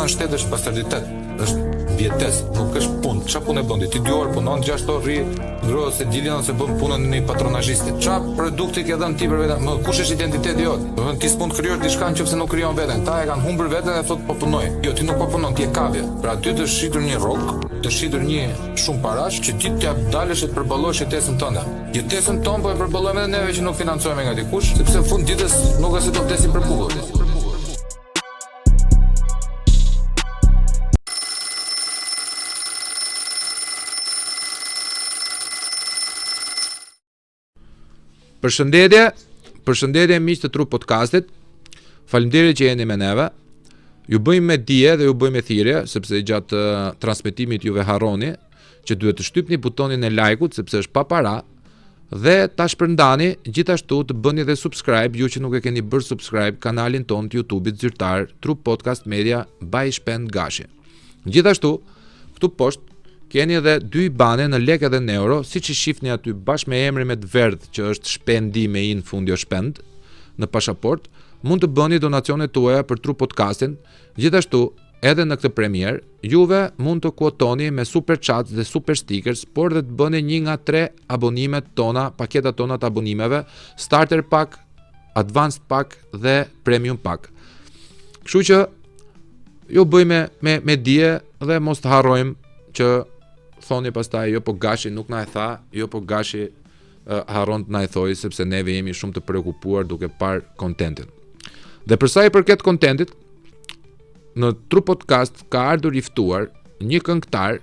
punon në shtet është pastarditet, është vjetesë, nuk është punë. Çfarë punë bën ti? 2 orë punon, 6 orë rri, ndrohet se dilën ose bën punën në një patronazhisti. Çfarë produkti ke dhënë ti për veten? Më kush është identiteti jot? Do të thonë ti s'mund të krijosh diçka nëse nuk krijon veten. Ta e kanë humbur veten dhe thotë po punoj. Jo, ti nuk po punon, ti e kapje. Pra aty të shitur një rrok, të shitur një shumë parash që ti t'ja dalësh të përballosh jetesën tënde. Jetesën tonë po e përballojmë edhe neve që nuk financohemi nga dikush, sepse në fund ditës nuk është se do vdesim për bukull. Përshëndetje miq të Tru Podcastit. Faleminderit që jeni me neve. Ju bëjmë me dije dhe ju bëjmë me thirrje, sepse gjatë transmetimit juve harroni që duhet të shtypni butonin e like-ut sepse është pa para dhe ta shpërndani, gjithashtu të bëni dhe subscribe ju që nuk e keni bërë subscribe kanalin ton të YouTube-it zyrtar Tru Podcast Media by Shpend Gashi. Gjithashtu, këtu poshtë keni edhe 2 IBAN në lekë dhe në euro, siç i shihni aty bashkë me emrin me të verdh që është Shpendi me in fundi o shpend në pasaportë, mund të bëni donacionet tuaja për Tru Podcastin. Gjithashtu, edhe në këtë premier, juve mund të kuotoni me super chats dhe super stickers, por dhe të bëni një nga 3 abonimet tona, paketat tona të abonimeve, starter pack, advanced pack dhe premium pack. Kështu që ju bëjmë me dije dhe mos të harrojmë që thoni pastaj jo po Gashi nuk na e tha, jo po Gashi harron të na e thoi sepse neve jemi shumë të preokupuar duke parë kontentin. Dhe për sa i përket kontentit, në Tru Podcast ka ardhur i ftuar një këngëtar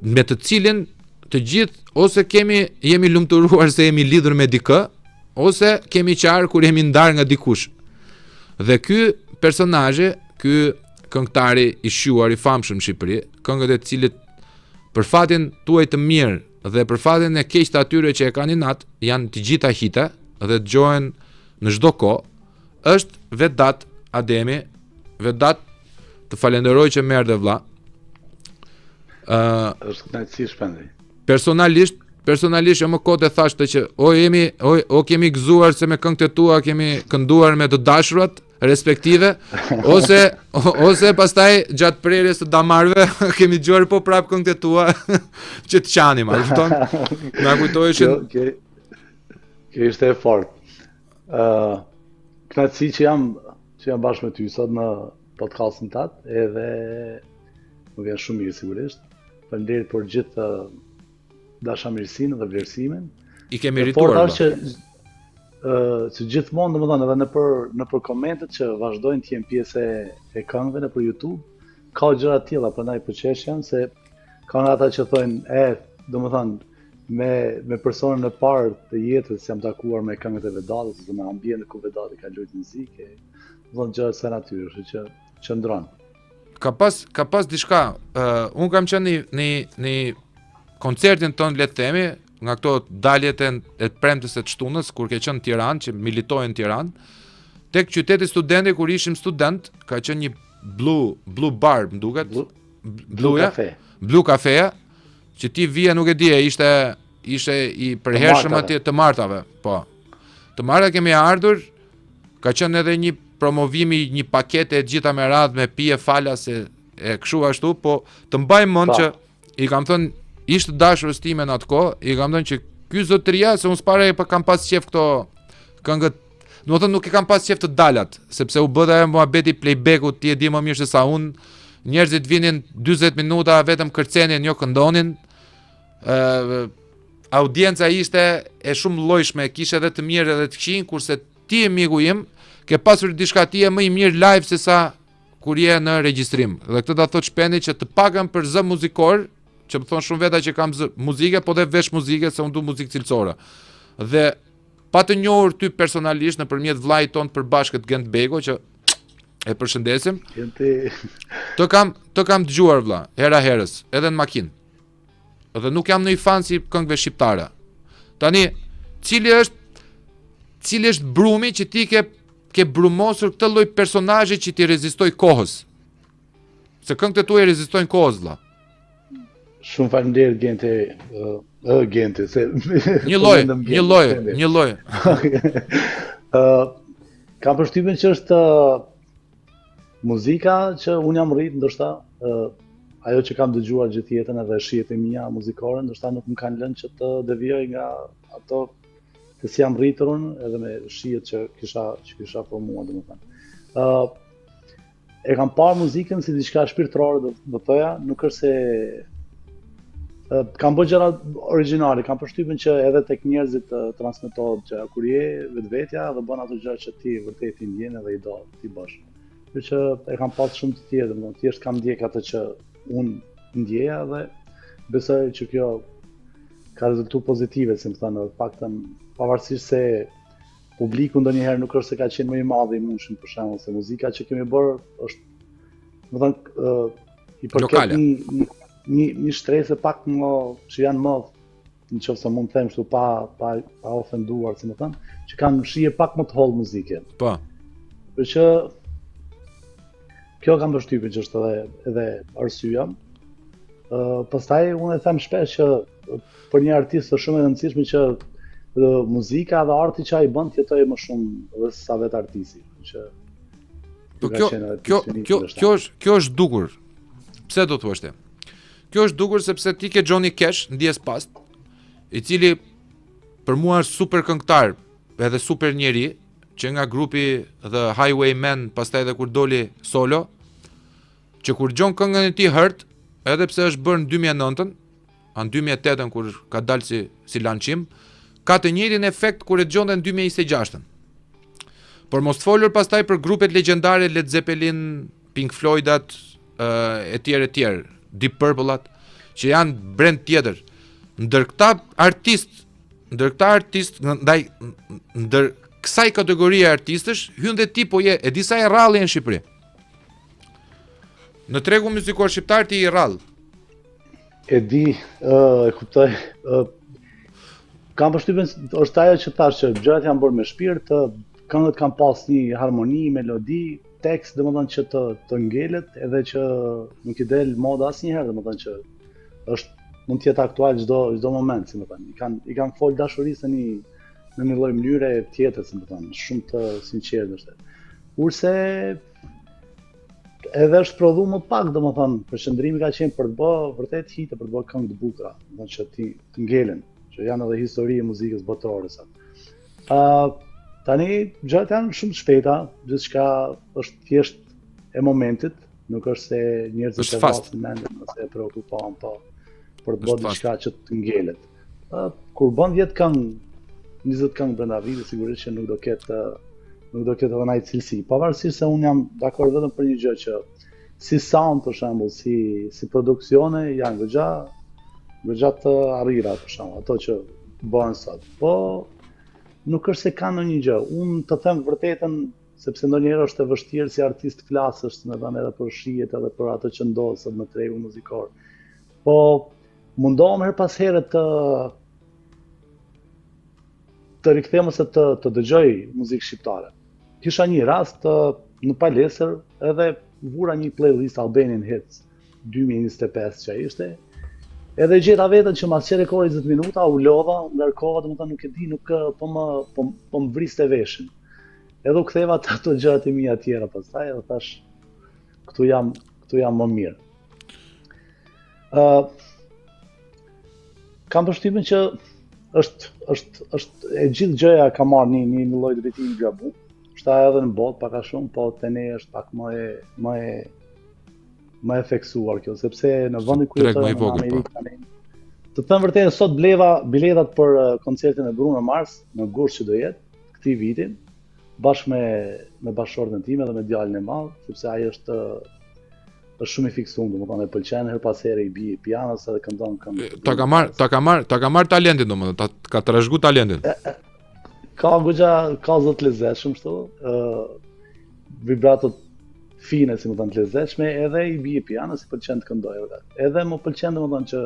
me të cilin të gjithë ose jemi lumturuar se jemi lidhur me dikë, ose kemi qarë kur jemi ndarë nga dikush. Dhe ky personazhi, ky këngëtari i shuar i famshëm në Shqipëri, këngët e cilit për fatin tuaj të mirë dhe për fatin e keq të atyre që e kanë inat, janë të gjitha hite dhe dëgjohen në çdo kohë, është Vedat Ademi. Vedat, të falenderoj që më erdhe vlla. Është kënaqësi Shpendi. Personalisht më kote thashte që kemi gëzuar se me këngët e tua kemi kënduar me të dashurat respektive, ose pastaj gjatë prerjes të damarve kemi dëgjuar po prap këngët e tua që të qanim, a kupton? Na kujtoheshin. Kjo ishte e fortë. Kënaqësi që jam bashkë me ty sot në podcastin tat, edhe më vjen shumë mirë sigurisht. Faleminderit për gjithë dashamirësinë dhe vlerësimin. I kemi merituar. Që gjithmonë domethënë edhe nëpër komentet që vazhdojnë të jenë pjesë e këngëve nëpër YouTube, ka gjëra të tilla, prandaj po qeshjam se kanë ata që thonë, domethënë me personin e parë të jetës jam takuar me këngët e Vedatit, ose me ambientin ku Vedati ka luajtur muzikë, domethënë gjëra të natyrës, kështu që qëndron. Ka pas diçka, un kam qenë në koncertin ton, le të themi, nga këto daljet e premtes së shtunës kur ke qenë në Tiranë, që militojnë në Tiranë, tek qyteti studenti kur ishim student, ka qenë një Blue Bar, më duket, Blue Cafe, që ti vije nuk e di, ishte i përhershëm atje të martave, po. Të marta kemi ardhur, ka qenë edhe një promovimi, një pakete e gjitha me radhë me pije falas e kështu ashtu, po të mbaj mend që i kam thënë ishte dashurës time në atë kohë, i kam thënë që ky zotëria, se unë s'pare kam pas qef këto këngët, domethënë nuk e kam pas qef të dalat, sepse u bë ajo muhabeti playback-ut, ti e di më mirë se sa unë, njerëzit vinin 40 minuta vetëm kërcenin, jo këndonin. Audienca ishte e shumë llojshme, kishte edhe të mirë edhe të këqij, kurse ti e miku im, ke pasur diçka ti e më i mirë live se sa kur je në regjistrim. Dhe këtë ta thot Shpendi që të paktën për zë muzikor, që më thonë shumë veta që kam muzike, po dhe vesh muzike, se unë du muzikë cilësore. Dhe pa të njohur ty personalisht nëpërmjet vllait ton përbashkët Gent Bego, që e përshëndesim. Të kam dëgjuar vlla, hera herës, edhe në makinë. Dhe nuk jam në i fan si këngëve shqiptare. Tani, cili është brumi që ti ke brumosur këtë lloj personazhi që ti rezistoj kohës? Se këngët e tua rezistojnë kohës vlla. Shumë faleminderit Genti, se një lloj. Kam përshtypjen që është Muzika që unë jam rrit, ndoshta ajo që kam dëgjuar gjithë jetën edhe shijet e mia muzikore, ndoshta nuk më kanë lënë që të devijoj nga ato të si jam rritur unë, edhe me shijet që kisha formuar, domethënë. E kam parë muzikën si diçka shpirtërore, do thoja, nuk është se kam bërë gjëra origjinale, kam përshtypjen që edhe tek njerëzit transmetohet gjëra kur je vetvetja dhe bën ato gjëra që ti vërtet i ndjen edhe i do ti bësh. Kështu që e kam pasur shumë të tjerë, domethënë thjesht kam ndjek atë që unë ndjeja dhe besoj që kjo ka rezultu pozitive, si më thënë, në faktën pavarësisht se publiku ndonjëherë nuk është se ka qenë më i madh i mundshëm, për shembull, se muzika që kemi bërë është, do të thënë, i përket një shtrese pak më që janë më, nëse mund të them kështu pa ofenduar, si më thënë, që kanë shije pak më të holl muzike. Po. Për që kjo kam përshtypjen që është edhe arsyeja. Pastaj unë e them shpesh që për një artist është shumë e rëndësishme që muzika dhe arti që ai bën të jetojë më shumë dhe sa vetë artisti. Kjo është dukur. Pse do thua ti? Kjo është dukur sepse ti ke Johnny Cash, ndjes past, i cili për mua është super këngëtar, edhe super njeri, që nga grupi The Highwaymen, pastaj edhe kur doli solo, që kur gjon këngën e tij Hurt, edhe pse është bërë në 2009-ën, në 2008-ën kur ka dalë si lançim, ka të njëjtin efekt kur e dëgjonte në 2026-ën. Por mos të folur pastaj për grupet legjendare Led Zeppelin, Pink Floydat, etj, Deep Purple-at, që janë brand tjetër. Ndër këta artist, ndër kësaj kategorie artistësh, hyn dhe ti po je, e disa e rralli në Shqipëri. Në tregun muzikor shqiptar ti i rrall. E di, e kuptoj. Kam përshtypjen është ajo që thash që gjërat janë bërë me shpirt, këngët kanë pas një harmoni, melodi, tekst, domethënë që të ngelet, edhe që nuk i del moda asnjëherë, domethënë që mund të jetë aktual çdo moment, si më thënë. I kanë fol dashurisë në një lloj mënyre tjetër, si më thënë, shumë të sinqertë është. Kurse edhe është prodhu më pak, domethënë, përqendrimi ka qenë për të bërë vërtet hite, për të bërë këngë të bukura, domethënë që të ngelen, që janë edhe histori e muzikës botërore sa. Tani gjërat janë shumë të shpejta, gjithçka është thjesht e momentit, nuk është se njerëzit e vasin mendjen ose e preokupohen për të bërë diçka që të ngelet. Kur bën 10 këngë, 20 këngë brenda vitit, sigurisht që nuk do ketë edhe ndaj cilësi. Pavarësisht se unë jam dakord vetëm për një gjë që si sound për shembull, si produksione janë goxha të arrira për shembull, ato që bëhen sot. Po nuk është se ka ndonjë gjë. Unë të them vërtetën, sepse ndonjëherë është e vështirë si artist flasësh, më thënë edhe për shijet edhe për ato që ndodh sot në tregun muzikor. Po mundohem her pas here të rikthehem ose të dëgjoj muzikë shqiptare. Kisha një rast në palestër edhe vura një playlist Albanian Hits 2025 që ishte. Edhe gjeta vetën që mas qere kohë 20 minuta u lodha, u ngarkova, domethënë nuk e di, nuk po më vriste veshin. Edhe u ktheva ato gjërat e mia tjera pastaj edhe thash këtu jam më mirë. Kam përshtypjen që është e gjithë gjëja ka marrë një lloj drejtimi gabu. Është edhe në botë pak a shumë, po te ne është pak më e theksuar kjo, sepse në vendin ku jetojmë në Amerikë tani. Të them vërtet, sot bleva biletat për koncertin e Bruno Mars në Gurë që do jetë këtij viti, bashkë me bashkëshorten time dhe me djalin e madh, sepse ai është shumë i fiksuar, domethënë e pëlqen her pas here i bie pianos edhe këndon këngë. Ta ka marr talentin domethënë, ka trashëguar talentin. Ka zot lezetshëm kështu, vibratot fine, si më thënë, të lezetshme, edhe i bie pianos, i pëlqen të këndojë. Edhe më pëlqen domethënë që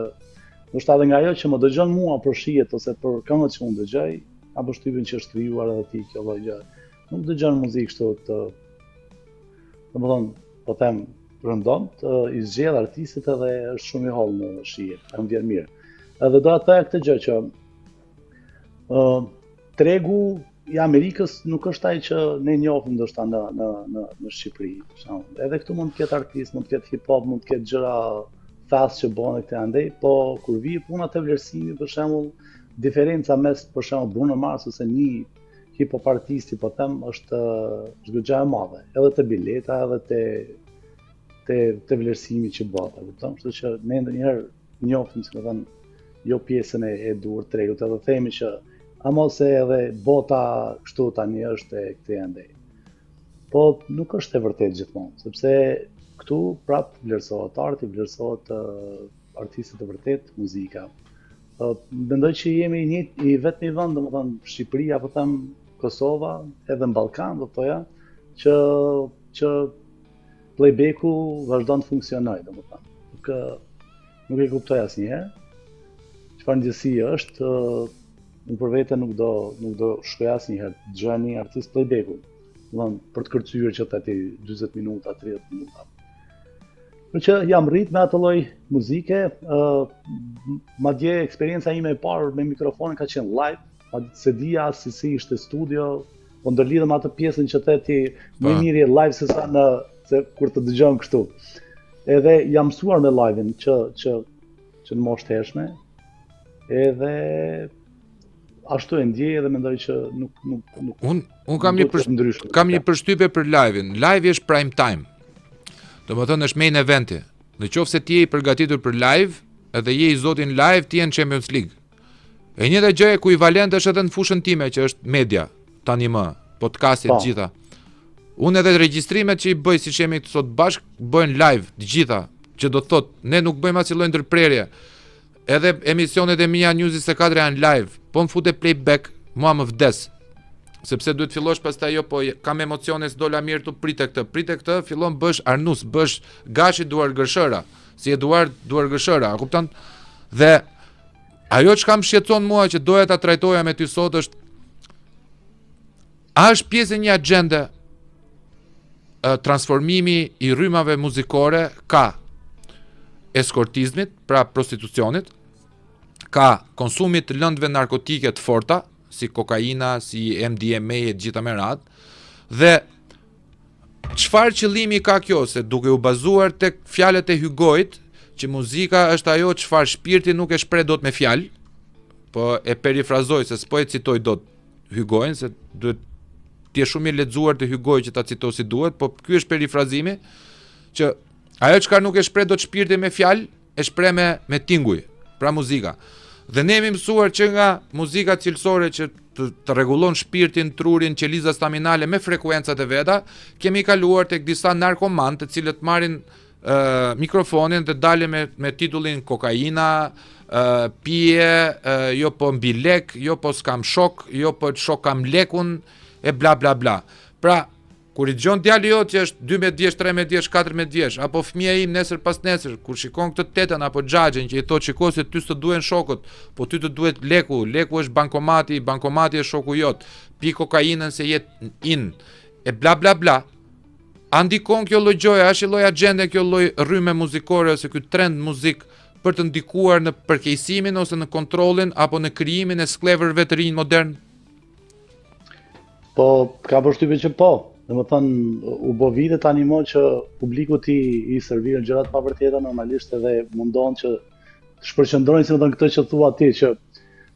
ndoshta edhe nga ajo që më dëgjon mua për shijet ose për këngët që unë dëgjoj, kam përshtypjen që është krijuar edhe ti kjo lloj gjë. Nuk dëgjon muzikë kështu domethënë, po them rëndom, i zgjedh artistët edhe është shumë i holl në shije, më vjen mirë. Edhe do të thoya këtë gjë që tregu i Amerikës nuk është ai që ne njohim ndoshta në Shqipëri. Për shembull. Edhe këtu mund të ketë artist, mund të ketë hip hop, mund të ketë gjëra fast që bëhen këtu andej, po kur vi puna te vlerësimi për shembull, diferenca mes për shembull Bruno Mars ose një hip hop artisti po them është goxha e madhe, edhe te bileta, edhe te vlerësimi që bëhet, e kupton? Kështu që ne ndonjëherë njohim, si më thënë, jo pjesën e duhur tregut, edhe themi që ama se edhe bota kështu tani është e këtij andej. Po nuk është e vërtetë gjithmonë, sepse këtu prap vlerësohet arti, vlerësohet artistët e vërtet, muzika. Mendoj që jemi i vetmi vend, domethënë Shqipëria, apo them Kosova, edhe në Ballkan, do thoja, që playbacku vazhdon të funksionojë, domethënë. Nuk e kuptoj asnjëherë çfarë ndjesi është, unë për vete nuk do shkoj asnjëherë të dëgjoj një artist playbacku, domethënë për të kërcyer që tati 40 minuta, 30 minuta. Për që jam rrit me atë lloj muzike, madje eksperienca ime e parë me mikrofonin ka qenë live, se dija si ishte studio, po ndërlidhem atë pjesën që the ti më mirë live se kur të dëgjon kështu. Edhe jam mësuar me live-in që në moshë të hershme, edhe ashtu e ndjej edhe mendoj që nuk Unë kam një përshtypje për live-in. Live është prime time. Domethënë është main eventi. Në qoftë se ti je i përgatitur për live, edhe je i zotin live, ti je në Champions League. E njëjta gjë e ekuivalent është edhe në fushën time që është media, tani më, podcastet gjitha. Unë edhe regjistrimet që i bëj, siç jemi këtu sot bashk, bëhen live të gjitha, që do të thotë, ne nuk bëjmë asnjë lloj ndërprerje. Edhe emisionet e mia News 24 janë live, po më fute playback, mua më vdes. Sepse duhet fillosh pastaj jo po kam emocione s'dola mirë tu pritë këtë, fillon bësh Arnus, bësh Gashi duar gërshëra, si Eduard duar gërshëra, a kupton? Dhe ajo që kam shqetëson mua që doja ta trajtoja me ty sot është a është pjesë e një agende transformimi i rrymave muzikore, ka eskortizmit, pra prostitucionit, ka konsumit të lëndëve narkotike të forta, si kokaina, si MDMA e gjitha me radhë, dhe çfarë qëllimi ka kjo, se duke u bazuar tek fjalët e Hugoit, që muzika është ajo çfarë shpirti nuk e shpreh dot me fjalë, po e perifrazoj se s'po e citoj dot Hugoin, se duhet ti je shumë i lexuar te Hugoi që ta citoj si duhet, po ky është perifrazimi që ajo çka nuk e shpreh dot shpirti me fjalë, e shpreh me tinguj, pra muzika. Dhe ne jemi mësuar që nga muzika cilësore që të rregullon shpirtin, trurin, qeliza staminale me frekuencat e veta, kemi kaluar tek disa narkoman të cilët marrin mikrofonin dhe dalin me titullin kokaina, pije, jo po mbi lek, jo po s'kam shok, jo po të shok kam lekun, e bla bla bla. Pra, kur i dëgjon djali jot që është 12 vjeç, 13 vjeç, 14 vjeç, apo fëmia im nesër pas nesër, kur shikon këtë tetën apo xhaxhen që i thotë shiko se ty s'të duhen shokët, po ty të duhet leku është bankomati është shoku jot, pi kokainën se jet in, e bla bla bla. A ndikon kjo lloj gjoja, është lloj agjende kjo lloj rrymë muzikore ose ky trend muzik për të ndikuar në përkeqësimin ose në kontrollin apo në krijimin e skleverëve të rinj modern? Po, ka përshtypjen që po. Domethënë u bë vite tani më që publiku i serviron gjërat pa vërteta, normalisht edhe mundon që të shpërqendrojnë si këto që thua ti, që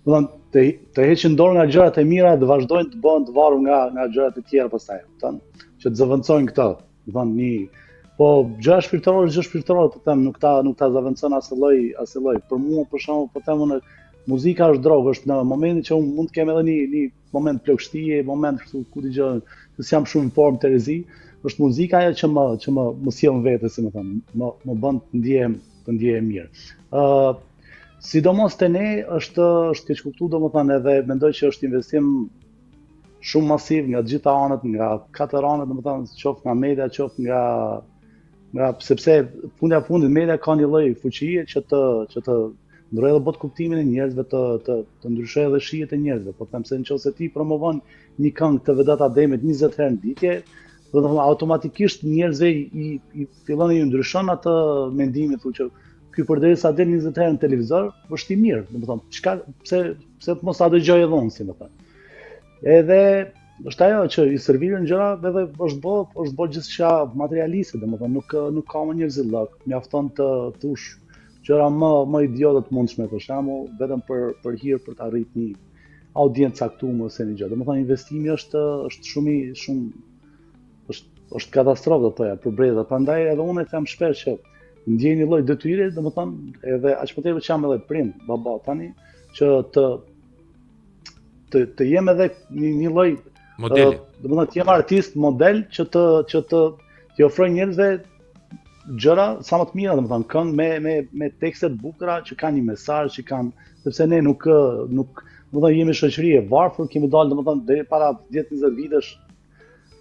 domethënë të heqin dorë nga gjërat e mira dhe vazhdojnë të bëhen të varur nga gjërat e tjera pastaj, domethënë që të zëvendësojnë këto. Domethënë po gjëra shpirtërore, po them nuk ta zëvendëson asnjë lloj. Për mua për shembull, po them unë muzika është drogë, është në momentin që unë mund të kem edhe një moment plagështie, moment kështu ku dëgjoj se jam shumë në formë të rezi, është muzika ajo që më sjell vetë, si më thënë, më bën të ndihem mirë. Sidomos te ne është keq kuptuar, domethënë, edhe mendoj që është investim shumë masiv nga të gjitha anët, nga katër anët, domethënë, qoftë nga media, qoftë nga sepse fundit media ka një lloj fuqie që të ndrojë edhe bot kuptimin e njerëzve, të ndryshojë edhe shijet e njerëzve. Po them se nëse ti promovon një këngë të Vedata Demit 20 herë në ditje, do të thonë automatikisht njerëzve i fillon i ndryshon atë mendimin, thonë që ky përderisa del 20 herë në televizor, është i mirë, do të thonë, pse mos ta dëgjoj edhe unë, si më thënë. Edhe është ajo që i servirin gjëra edhe është bë gjithçka materialiste, domethënë nuk ka më njerëzillok, mjafton të thush gjëra më idiotë të mundshme për shembull, vetëm për hir për të arritur një audiencë caktuar ose një gjë. Domethënë investimi është është katastrofë do thoya për breza. Prandaj edhe unë e them shpesh që ndjej një lloj detyre, domethënë edhe aq më tepër që jam edhe prind, baba tani, që të jem edhe një lloj modeli. Domethënë të jem artist model që të ofroj njerëzve gjëra sa më të mira, domethënë këngë me tekste të bukura që kanë një mesazh, që kanë, sepse ne nuk domethënë jemi shoqëri e varfër, kemi dalë domethënë deri para 10-20 vitesh,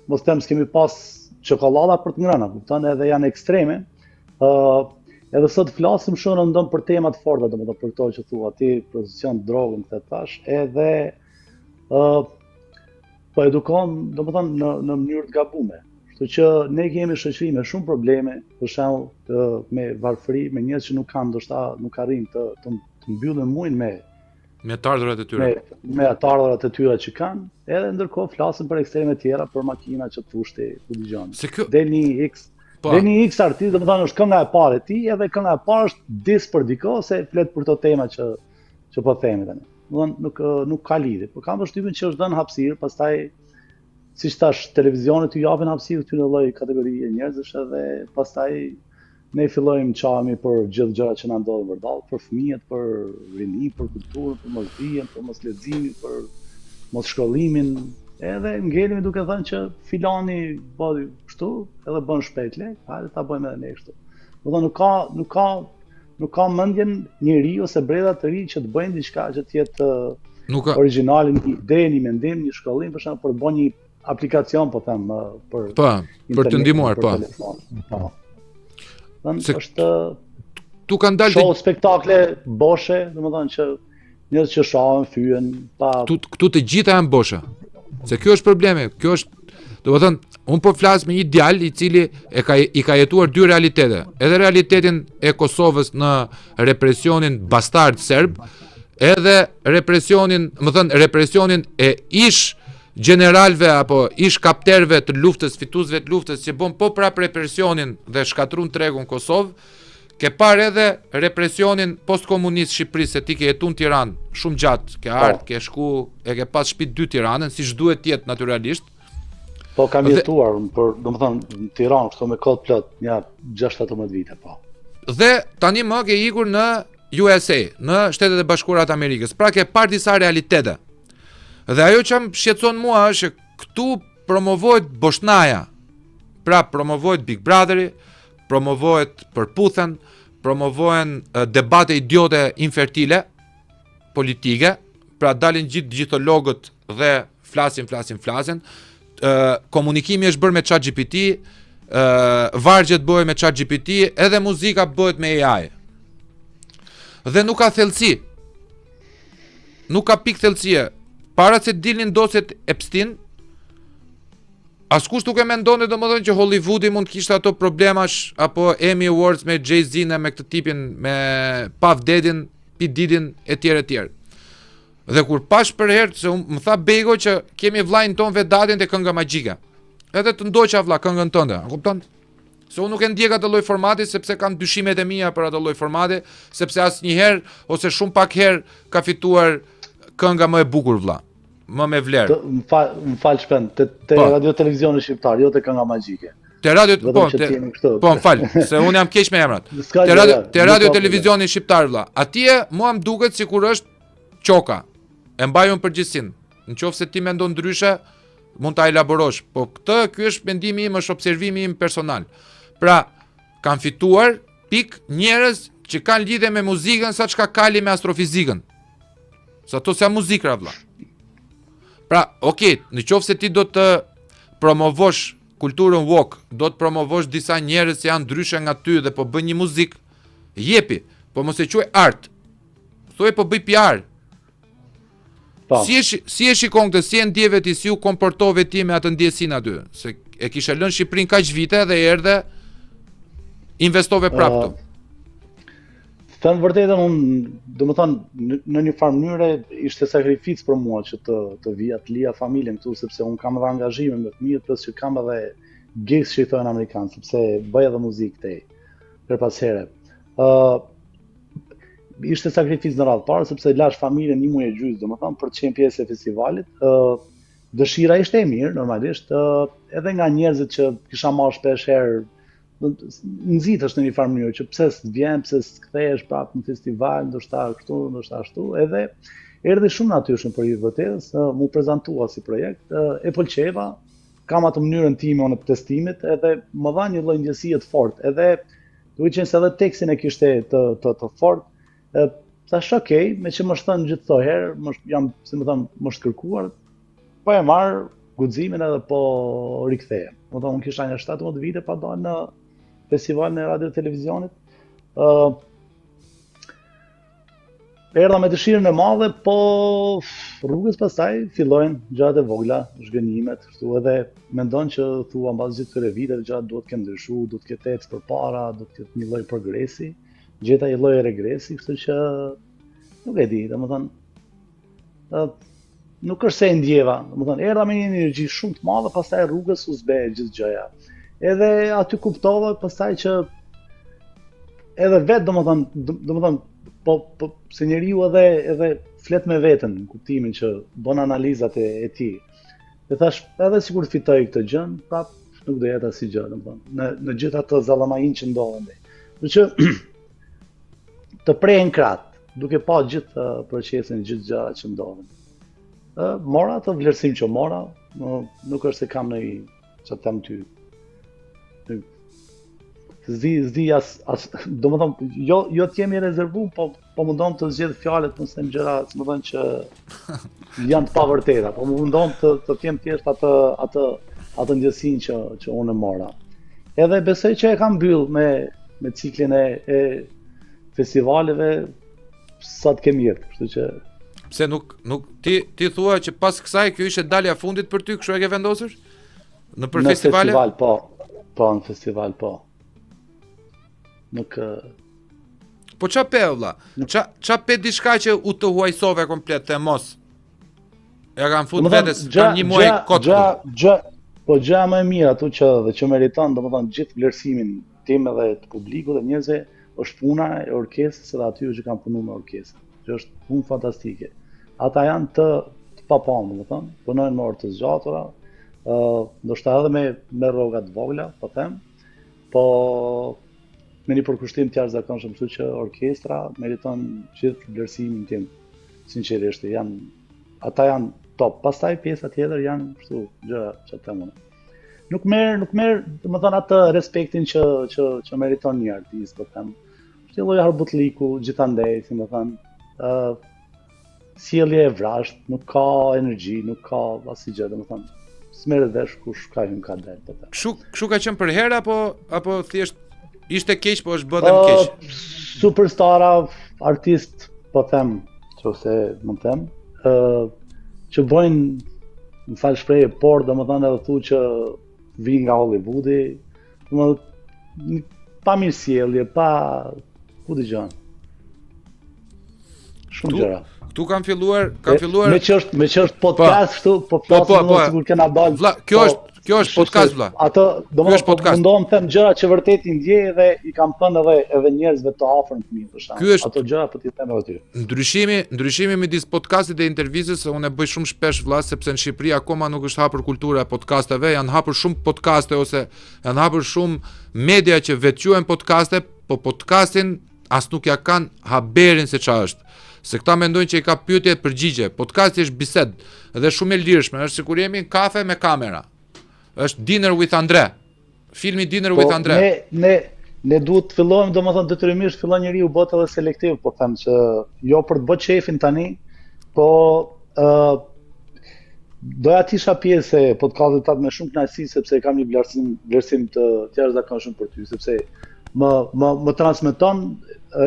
mos them s'kemi pas çokolada për të ngrëna, kupton, edhe janë ekstreme. Edhe sot flasim shumë rëndom për tema të forta, domethënë për këto që thua ti, prostitucion, drogën, këtë tash, edhe po edukon domethënë në mënyrë të gabuar. Kështu që ne kemi shoqëri me shumë probleme, për shembull me varfëri, me njerëz që nuk kanë ndoshta nuk arrin të mbyllen muin me të ardhurat e tyre. Me të ardhurat e tyre që kanë, edhe ndërkohë flasim për ekstreme tjera, për makina që thoshti ku dëgjon. Del një X artist, domethënë është kënga e parë e tij, edhe kënga e parë është dis për diko se flet për këto tema që po themi tani. Domethënë nuk ka lidhje, por kam përshtypjen që është dhënë hapësirë, pastaj siç thash, televizionet ju japin hapësirë këtyre lloj kategorie njerëzish, edhe pastaj ne fillojmë çami për gjithë gjërat që na ndodhin vërdall, për fëmijët, për rini, për kulturën, për mosdijen, për mos leximin, për mos shkollimin, edhe ngelemi duke thënë që filani bëri kështu, edhe bën shpejt lek, hajde ta bëjmë edhe ne kështu. Domethënë nuk ka mendjen njeri ose breza të ri që të bëjnë diçka që të jetë origjinale, një ide, një mendim, një shkollim, për shembull, për bën një aplikacion, po them, për të ndihmuar, po. Është tu kanë dalë show spektakle boshe, domethënë që njerëz që shohin, fyen pa këtu të gjitha janë boshe. Se kjo është problemi, kjo është, domethënë, un po flas me një djalë i cili i ka jetuar dy realitete. Edhe realitetin e Kosovës në represionin bastard serb, edhe represionin e ish generalve apo ish kapterve të luftës, fituesve të luftës që bën po prap represionin dhe shkatrun tregun Kosovë, ke parë edhe represionin postkomunist Shqipërisë, se ti ke jetuar në Tiranë shumë gjatë, ke ardhur, ke shku, e ke pas shtëpi 2 Tiranën, siç duhet të jetë natyrisht. Po kam jetuar, domethënë në Tiranë, kështu me kod plot, ja 6-17 vite po. Dhe tani më ke ikur në USA, në Shtetet e Bashkuara të Amerikës. Pra ke parë disa realitete. Dhe ajo që më shqetëson mua është që këtu promovohet Boshnaja, pra promovohet Big Brotheri, promovohet përputhen, promovohen debate idiote infertile, politike, pra dalin gjithë digitologët dhe flasin, komunikimi është bërë me ChatGPT, vargjet bëhet me ChatGPT, edhe muzika bëhet me AI. Dhe nuk ka thellësi, nuk ka pikë thellësie. Para se dilnin dosjet Epstein, askush nuk e mendonte domethënë që Hollywoodi mund të kishte ato problemash apo Emmy Awards me Jay-Z me këtë tipin, me Puff Daddy, P Diddy etj. Dhe kur pash për herë se më tha Bego që kemi vllajin ton Vedatin te kënga magjike. Edhe të ndoqa vlla këngën tënde, a kupton? Se unë nuk e ndjek atë lloj formati sepse kam dyshimet e mia për atë lloj formati, sepse asnjëherë ose shumë pak herë ka fituar kënga më e bukur vlla. Më me vlerë. Më fal shpen, te radio televizioni shqiptar, jo te kënga magjike. Te radio, po më fal, se unë jam keq me emrat. Te radio televizioni shqiptar vlla. Atje mua më duket sikur është qoka. E mbaj unë përgjithësinë. Nëse ti mendon ndryshe, mund ta elaborosh, po ky është mendimi im, është observimi im personal. Pra, kanë fituar njerëz që kanë lidhje me muzikën sa çka kali me astrofizikën. Sa to janë muzikra vlla. Pra, okay, nëse ti do të promovosh kulturën woke, do të promovosh disa njerëz që janë ndryshe nga ty dhe po bën një muzikë, jepi, po mos e quaj art. Thuaj po bëj PR. Si e shikon këtë, si e ndjeve ti, si u komportove ti me atë ndjesin aty, se e kishe lënë Shqipërinë kaq vite dhe erdhe investove prapë. thënë vërtetën, unë në një farë mënyre ishte sakrificë për mua që të vija të lija familjen këtu, sepse unë kam edhe angazhime me fëmijët, plus që kam edhe gigs që i thonë amerikanë, sepse bëj edhe muzikë tej për pas here. Ishte sakrificë në radhë parë, sepse lash familjen një muaj e gjysmë, domethënë për të qenë pjesë e festivalit. Dëshira ishte e mirë, normalisht, edhe nga njerëzit që kisha marrë shpesh herë, nxitesh në një farë mënyrë që pse s'vjen, pse s'kthehesh prapë në festival, ndoshta këtu, ndoshta ashtu, edhe erdhi shumë natyrshëm për hir vërtetës, mu prezantua si projekt, e pëlqeva, kam atë mënyrën time në testimit, edhe më dha një lloj ndjesie të fortë, edhe duke qenë se edhe tekstin e kishte të fortë, thash okay, me që më thënë gjithë këto herë, jam, si më thënë, më shkërkuar, po e marr guximin edhe po rikthehem. Unë kisha nga 17 vite pa dalë në festivalin e radio televizionit. Erdha me dëshirën e madhe, po rrugës pastaj fillojnë gjërat e vogla, zhgënjimet, kështu edhe mendon që thua mbas gjithë këtyre viteve gjërat duhet të kenë ndryshuar, duhet të ketë ecë përpara, duhet të ketë një lloj progresi, gjeta një lloj regresi, kështu që nuk e di, domethënë nuk është se e ndjeva, domethënë erdha me një energji shumë të madhe, pastaj rrugës u zbe gjithë gjëja. Edhe aty kuptova pastaj që edhe vetë domethënë po se njeriu edhe flet me veten në kuptimin që bën analizat e tij. Dhe thash, edhe sikur fitoj këtë gjën, prap nuk do jetë asnjë gjë, domethënë në gjithë ato zallamajin që ndodhen. Do që të prehen krah, duke pa gjithë procesin, gjithë gjërat që ndodhen. Mora atë vlerësim që mora, nuk është se kam në që them ty. Zdi domethënë jo të jemi rezervu, po mundon të zgjedh fjalët mos them gjëra, domethënë që janë të pavërteta, po mundon të kem thjesht atë ndjesinë që unë e mora. Edhe besoj që e kam mbyll me ciklin e festivaleve sa të kem jetë, kështu që pse nuk ti thua që pas kësaj kjo ishte dalja e fundit për ty, kështu e ke vendosur? Në festivale? Në festival po, në festival po. Nuk po qa pe vlla? Qa pe diçka që u të huajsove komplet të mos? Ja kam fut vetes kam një muaj kot. Po gjëja më e mirë ato që meriton, domethënë gjithë vlerësimin tim edhe të publikut dhe njerëzve, është puna e orkestrës dhe aty që kanë punuar me orkestrën. Që është punë fantastike. Ata janë të papamë, domethënë, punojnë me orë të zgjatura, ndoshta edhe me rroga të vogla, po them, po me një përkushtim të jashtëzakonshëm, kështu që orkestra meriton gjithë vlerësimin tim, sinqerisht, ata janë top. Pastaj pjesa tjetër janë kështu gjëra që them unë. Nuk merr, domethënë atë respektin që meriton një artist, po them. Është një lloj harbutliku gjithandej, si më thënë, sjellje e vrasht, nuk ka energji, nuk ka asnjë gjë, domethënë. S'merret vesh kush ka hyrë ka dalë, po them. Kështu ka qenë për herë apo thjesht ishte keq, po është bërë keq? Superstara, artist, po them, nëse mund të them, që bojnë, më fal shprehje, por domethënë edhe thu që vinë nga Hollywoodi, domethënë pa mirësjellje, pa ku dëgjon. Shumë gjëra. Këtu kam filluar me që është podcast kështu, po flasim sikur kena dalë. Vlla, kjo është podcast vlla. Ato domethënë mundon të them gjëra që vërtet i ndjej dhe i kam thënë edhe njerëzve të afërm të mi për shkak. Ato gjëra po t'i them edhe ty. Ndryshimi midis podcastit dhe intervistës, unë e bëj shumë shpesh vlla, sepse në Shqipëri akoma nuk është hapur kultura e podcasteve, janë hapur shumë podcaste ose janë hapur shumë media që veçuajn podcaste, po podcastin as nuk ja kanë haberin se ç'a është. Se këta mendojnë që i ka pyetje përgjigje. Podcasti është bisedë dhe shumë e lirshme, është sikur jemi në kafe me kamera. Është Dinner with Andre. Filmi Dinner with Andre. Ne duhet të fillojmë, domethënë detyrimisht fillon njeriu bëhet edhe selektiv, po them që jo për të bërë shefin tani, po doja të isha pjesë e podcastit tat me shumë kënaqësi sepse kam një vlerësim të jashtëzakonshëm për ty, sepse më transmeton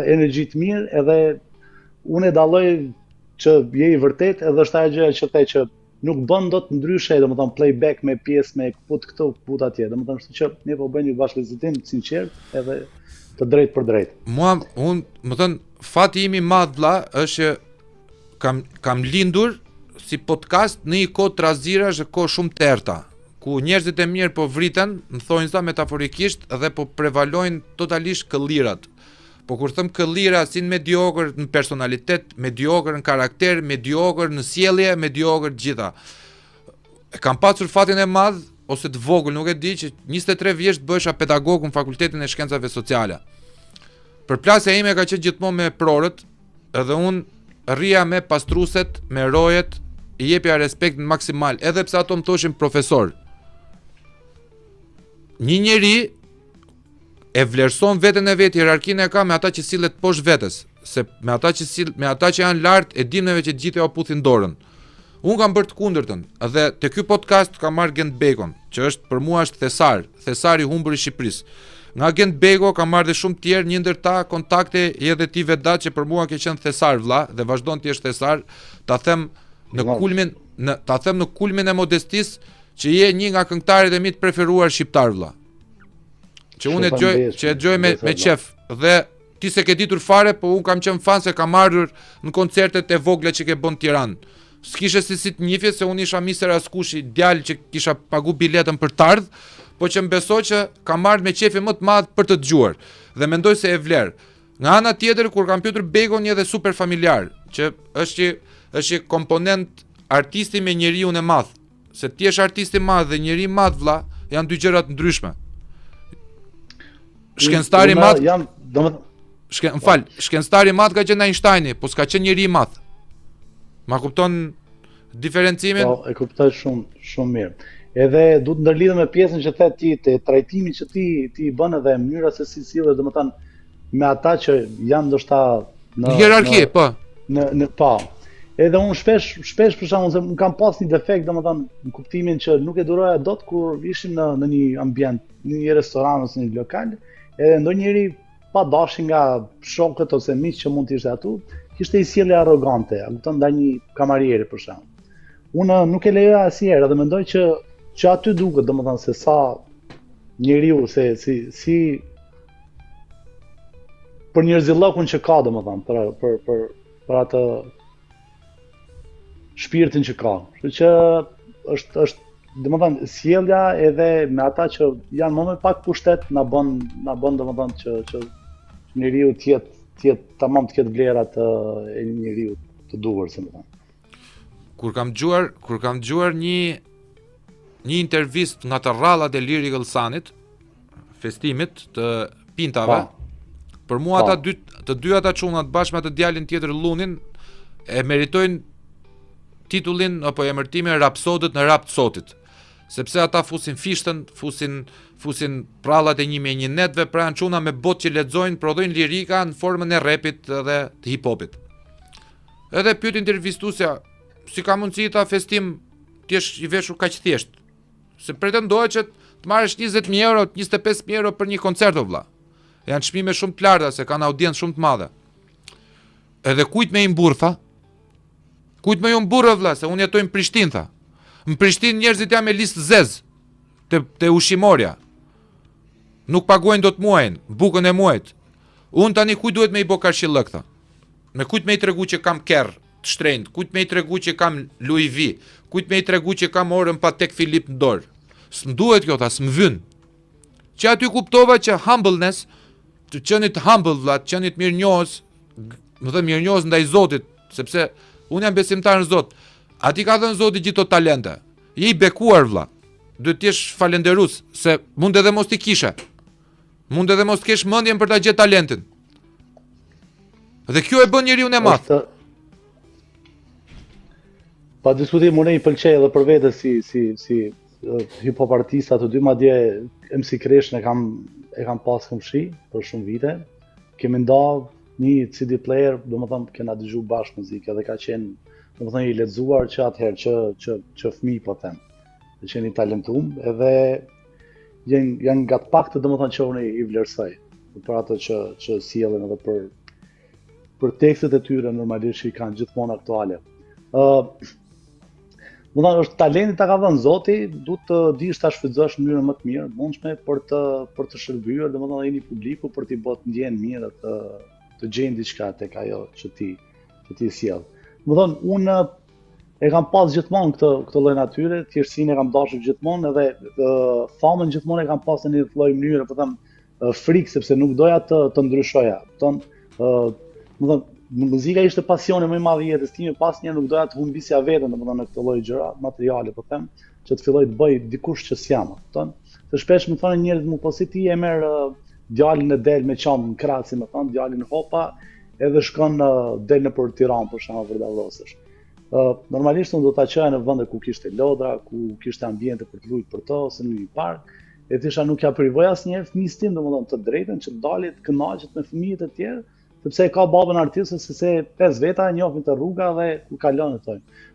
energji të mirë edhe unë e dalloj që je i vërtet edhe është ajo gjë që the që nuk bën dot ndryshe, domethënë playback me pjesë me kput këtu, kput atje. Domethënë kështu që ne po bëjmë një bashkëvizitim të sinqert edhe të drejtë për drejtë. Më thënë, fati im i madh vlla është që kam lindur si podcast në një kohë trazirash e kohë shumë të errta, ku njerëzit e mirë po vriten, më thonjë sa metaforikisht, dhe po prevalojnë totalisht këllirat. Po kur them këllira si në mediokër në personalitet, mediokër në karakter, mediokër në sjellje, mediokër gjitha. E kam pasur fatin e madh ose të vogël, nuk e di, që 23 vjeç bëhesha pedagog në Fakultetin e Shkencave Sociale. Përplasja ime ka qenë gjithmonë me prorët, edhe unë rria me pastruset, me rojet, i jepja respekt në maksimal, edhe pse ato më thoshin profesor. Një njeri e vlerëson veten e vet, hierarkinë e ka me ata që sillet poshtë vetes, se me ata që janë lart e dim neve që gjithë ja puthin dorën. Unë kam bërë të kundërtën, edhe te ky podcast kam marrë Gent Bacon, që është për mua është thesari i humbur i Shqipërisë. Nga Gent Bacon kam marrë dhe shumë tjerë, një ndër ta kontakte edhe ti Vedat, që për mua ke qenë thesar vlla dhe vazhdon të jesh thesar, ta them në kulmin e modestisë që je një nga këngëtarët e mi të preferuar shqiptar vlla. Që unë e dëgjoj me qef, dhe ti se ke ditur fare, po unë kam qenë fan se kam ardhur në koncertet e vogla që ke bën në Tiranë. S'kishe si të njifje se unë isha Mister Askushi, djalë që kisha pagu biletën për të ardhur, po që më besoj që kam ardhur me qefi më të madh për të dëgjuar dhe mendoj se e vler. Nga ana tjetër, kur kam pyetur Bacon, një dhe super familjar, që është komponent artisti me njeriu e madh. Se ti je artist i madh dhe njeri i madh vlla, janë dy gjëra të ndryshme. Shkencëtari i madh, shkencëtari i madh ka qenë Einsteini, po s'ka qenë njeri i madh. Ma kupton diferencimin? Po, e kuptoj shumë mirë. Edhe du të ndërlidhem me pjesën që the ti, te trajtimi që ti i bën edhe mënyra se si sillesh, domethënë me ata që janë ndoshta në hierarki, po. Po. Edhe unë shpesh për shembull se kam pas një defekt, domethënë në kuptimin që nuk e duroja dot kur ishim në një ambient, në një restoran ose një lokal, edhe ndonjëri pa dashje nga shokët ose miq që mund të ishte atu, kishte një sjellje arrogante, kupton, ndaj një kamarieri për shemb. Unë nuk e lejoja asnjëherë dhe mendoj që aty duket, domethënë se sa njeriu se si për njerëzillokun që ka, domethënë, për atë shpirtin që ka. Kështu që është domethënë sjellja edhe me ata që janë më me pak pushtet na bën domethënë që njeriu të ketë vlerat e njeriu të duhur, se më thënë. Kur kam dëgjuar një intervistë nga të rrallat e Liri Gëllsanit, festimit të Pintave, për mua të dy ata çunat bashkë me atë djalin tjetër Lunin e meritojnë titullin apo emërtimin rapsodët në rap të sotit. Sepse ata fusin fishtën, fusin prallat e 101 netve, pra janë çuna me botë që lexojnë, prodhojnë lirika në formën e rapit dhe të hip-hopit. Edhe pyet intervistuesja, si ka mundësi ta festim ti jesh i veshur kaq thjesht? Se pretendohet që të marrësh 20.000 euro, 25.000 euro për një koncert o vlla. Janë çmime shumë të larta, se kanë audiencë shumë të madhe. Edhe kujt me i mburr tha? Kujt me ju mburr vlla, se unë jetoj në Prishtinë tha. Në Prishtinë njerëzit janë me listë zez te ushqimorja. Nuk paguajnë dot muajin, bukën e muajit. Unë tani kujt duhet me i bë karshillëk tha? Me kujt me i tregu që kam kerr të shtrenjtë, kujt me i tregu që kam Louis V, kujt me i tregu që kam orën Patek Philippe në dorë. S'm duhet kjo tha, s'm vyn. Që aty kuptova që humbleness, të qenit humble vlla, të qenit mirënjohës, më thë mirënjohës ndaj Zotit, sepse unë jam besimtar në Zot. Ati ka dhënë Zoti gjithë to talente. Je i bekuar vlla. Duhet të jesh falënderues, se mund edhe mos t'i kishe. Mund edhe mos të kesh mendjen për ta gjetë talentin. Dhe kjo e bën njeriu e madh. Pa diskutim, unë i pëlqej edhe për vete si hip-hop artista të dy, madje MC Kresh e kam pas këmshi për shumë vite. Kemi nda një CD player, domethënë kena dëgju bashkë muzikë, dhe ka qenë domethënë i lexuar që atëherë që fëmijë po them. Dhe qenë i talentuar, edhe janë nga të paktët domethënë që unë i vlerësoj për ato që sjellin edhe për tekstet e tyre normalisht që i kanë gjithmonë aktuale. Do të thonë është talenti ta ka dhënë Zoti, duhet të dish ta shfrytëzosh në mënyrën më të mirë mundshme për të shërbyer, domethënë ai publiku për t'i bërë ndjen mirë të gjejnë diçka tek ajo që ti sjell. Domethënë unë e kam pas gjithmonë këtë lloj natyre, thjeshtësinë e kam dashur gjithmonë edhe famën gjithmonë e kam pas në një lloj mënyre, po them frikë sepse nuk doja të ndryshoja. Domethënë muzika ishte pasioni më i madh i jetës time, pasnjëherë nuk doja të humbisja veten, domethënë në këtë lloj gjëra materiale, po them, që të filloj të bëj dikush që s'jam, kupton? Se shpesh më thonë njerëzit më po si ti e merr djalin e del me qenë në krah, si më thon, djalin hopa, edhe shkon del nëpër Tiranë për shkak të dallosësh. Normalisht unë do ta çoja në vende ku kishte lodra, ku kishte ambiente për të luajtur për to ose në një park, e thjesha nuk ja privoj asnjëherë fëmijës tim, domethënë të drejtën që dalit të kënaqet me fëmijët e tjerë, sepse ka babën artist se 5 veta e njohin të rruga dhe ku kalon ato.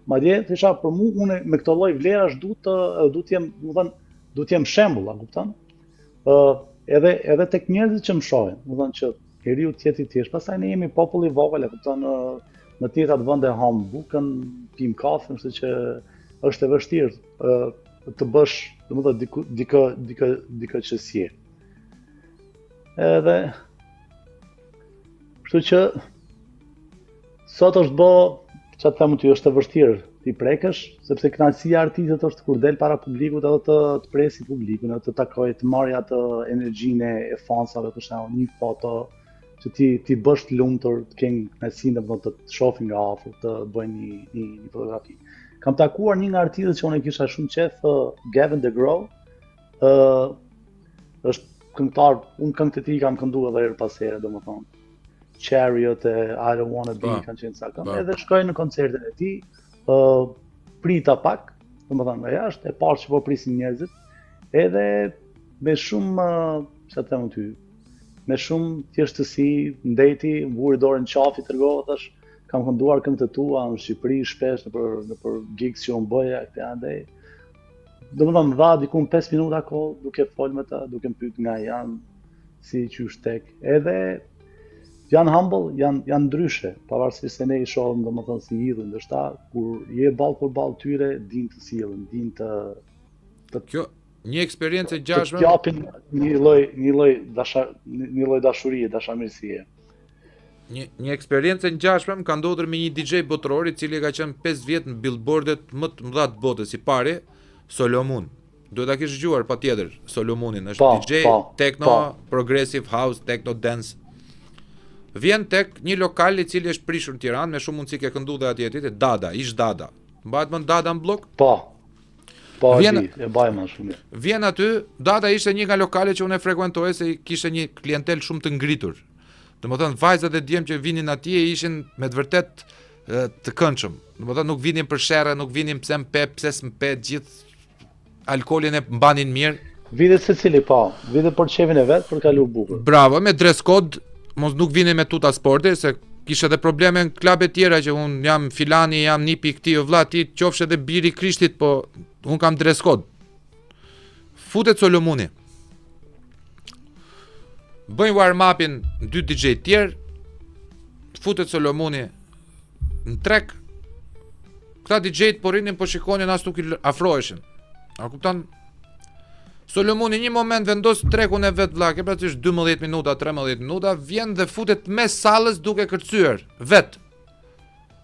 Madje thjesha për mua unë me këtë lloj vlerash duhet të jem, domethënë duhet të jem shembull, a kupton? Edhe tek njerëzit që më shohin, domethënë që njeriu të jetë i thjesht. Pastaj ne jemi popull i vogël, e kupton, në të tjerat vende ham bukën, pim kafe, kështu që është e vështirë të bësh, domethënë dikë që si. Edhe kështu që sot është bë, çfarë them ty, është e vështirë ti prekësh, sepse kënaqësia e artistit është kur del para publikut edhe të presi publikun, edhe të takojë, të marrë atë energjinë e fansave, për shembull, një foto që ti bësh të lumtur, të kenë kënaqësinë të shohin nga afër, të bëjnë një fotografi. Kam takuar një nga artistët që unë kisha shumë qejf, Gavin DeGraw, është këngëtar, unë këngët e tij kam kënduar edhe her pas here, domethënë. Chariot e I Don't Wanna Be kanë qenë sa këngë, edhe shkoj në koncertin e tij, prita pak, domethënë nga jashtë, e parë që po prisin njerëzit, edhe me shumë, çfarë them ty, me shumë thjeshtësi, ndeti, mburi dorën qafi, tregova thash, kam kënduar këngët e tua në Shqipëri shpesh nëpër gigs që unë bëja këtej andej. Domethënë më dha diku 5 minuta kohë duke folë me ta, duke më pyet nga janë, si qysh tek. Edhe janë humble, janë ndryshe, pavarësisht se ne i shohim domethënë si idhull, ndoshta kur je ball për ball tyre, din të sillen, din të Kjo një eksperiencë e gjashme. Të japin një lloj dashurie, dashamirësie. Një eksperiencë e ngjashme më ka ndodhur me një DJ botror i cili ka qenë 5 vjet në billboardet më të mëdha të botës, i pari, Solomon. Duhet ta kish dëgjuar patjetër Solomonin, është DJ techno, progressive house, techno dance. Vjen tek një lokal i cili është prishur në Tiranë, me shumë mundësi ke këndu dhe atje tjetër, Dada, ish Dada. Mbahet më Dada në blok? Po, vjen, e baj më shumë. Vjen aty, Dada ishte një nga lokale që unë e frekuentoja se kishte një klientel shumë të ngritur. Domethënë vajzat e djem që vinin atje ishin me të vërtet të këndshëm. Domethënë nuk vinin për sherrë, nuk vinin pse mpe, pse s'mpe, gjithë alkoolin e mbanin mirë. Vide secili vide për çevin e vet, për kalu bukur. Bravo, me dress code. Mos nuk vini me tuta sporti, se kishe edhe probleme në klabe tjera që unë jam filani, jam nipi këti, o vlla ti qofsh edhe biri Krishtit, po unë kam dress code. Futet Solomoni. Bëjnë warm-upin 2 DJ tjerë, futet Solomoni në trek. Këta DJ-t po rinin, po shikonin, as nuk i afroheshin. A kupton? Solomoni një moment vendos trekun e vet vlla, ke praktikisht 12 minuta, 13 minuta, vjen dhe futet mes sallës duke kërcyer vet.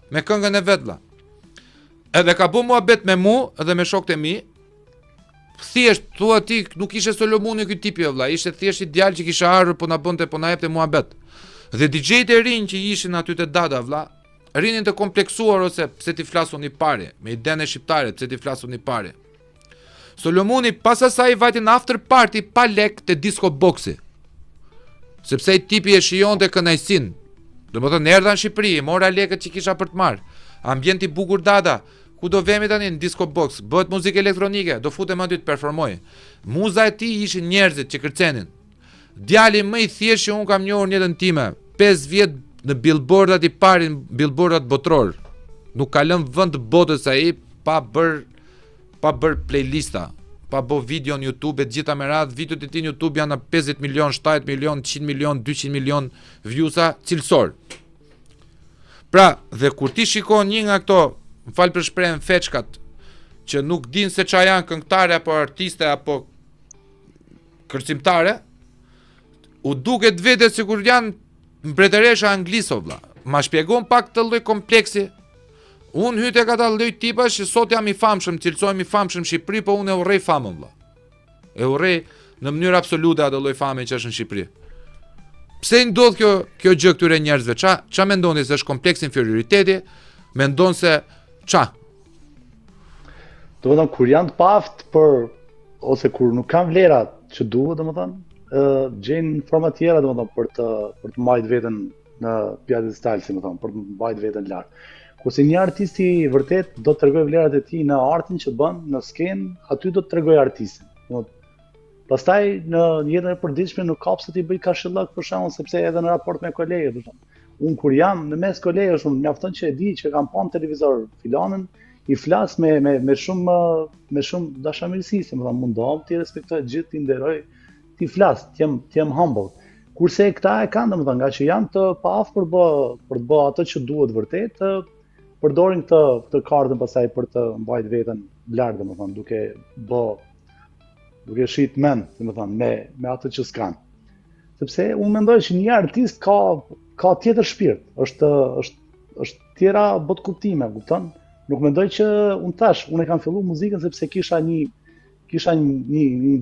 Me këngën e vet vlla. Edhe ka bu muhabet me mua dhe me shokët e mi. Thjesht thua ti, nuk ishte Solomoni ky tipi vlla, ishte thjesht i djalë që kisha ardhur po na bënte, po na jepte muhabet. Dhe DJ-t e rinj që ishin aty te Dada vlla, rinin të kompleksuar ose pse ti flasun i pari, me idenë shqiptare, pse ti flasun i pari. Solomoni pas asaj vajti në after party pa lek te disco boxi. Sepse i tipi e shijonte kënaqësinë. Domethënë erdha në Shqipëri, mora lekët që kisha për të marr. Ambienti i bukur Dada, ku do vemi tani në disco box, bëhet muzikë elektronike, do futem aty të performoj. Muza e tij ishin njerëzit që kërcenin. Djali më i thjeshtë që un kam njohur në jetën time, 5 vjet në billboardat i parin, billboardat botror. Nuk ka lënë vend të botës ai pa bër playlista, pa bë video në YouTube, e gjitha me radhë, videot e tij në YouTube janë 50 milion, 70 milion, 100 milion, 200 milion views-a cilësor. Pra, dhe kur ti shikon një nga këto, më fal për shprehjen, feçkat, që nuk din se qa janë këngëtare apo artiste apo kërcimtare, u duket vetë sikur janë mbretëresha anglisë vlla. Ma shpjegon pak të lloj kompleksi. Unë hyte ka ta lloj tipash që sot jam i famshëm, cilësohem i famshëm në Shqipëri, po unë e urrej famën vlla. E urrej në mënyrë absolute atë lloj fame që është në Shqipëri. Pse i ndodh kjo gjë këtyre njerëzve? Ça mendoni se është kompleks inferioriteti? Mendon se ça? Domethënë kur janë të paftë ose kur nuk kanë vlerat që duhet, domethënë, gjejnë forma tjera domethënë për të mbajtur veten në pjedestal, si më thon, për të mbajtur veten lart. Kurse një artist i vërtet do të tregojë vlerat e tij në artin që bën, në skenë, aty do të tregojë artistin. Pastaj në jetën e përditshme nuk ka pse ti bëj kashillak për shkakun, sepse edhe në raport me kolegët, për shembull. Unë kur jam në mes kolegësh, unë mjafton që e di që kam pa në televizor filanën, i flas me shumë dashamirësi, se më thonë mundohem ti respektoj gjithë, ti nderoj, ti flas, ti jem humble. Kurse këta e kanë, domethënë, nga që janë të paaftë për të bërë atë që duhet vërtet, përdorin këtë kartën pastaj për të mbajtur veten lart, domethënë, duke shit mend, domethënë, me atë që s'kan. Sepse unë mendoj që një artist ka tjetër shpirt, është tjera bot kuptime, kupton? Nuk mendoj që unë e kam filluar muzikën sepse kisha një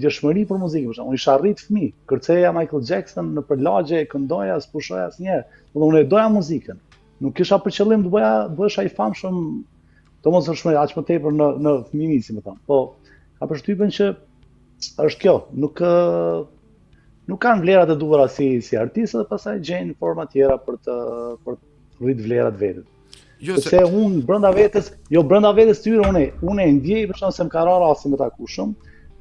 djeshmëri për muzikën, për shembull, unë isha rrit fëmijë, kërceja Michael Jackson në përlagje, këndoja, s'pushoja asnjëherë. Unë e doja muzikën. Nuk kisha për qëllim të bëhesha i famshëm, domosdoshmëri aq më tepër në fëmijëri, si më thon. Po ka përshtypjen që është kjo, nuk kanë vlerat e duhura si artistë dhe pastaj gjejnë forma tjera për të rrit vlerat vetë. Sepse unë brenda vetes tyre unë e ndjej për shkak se më ka rënë rasti me ta kushëm,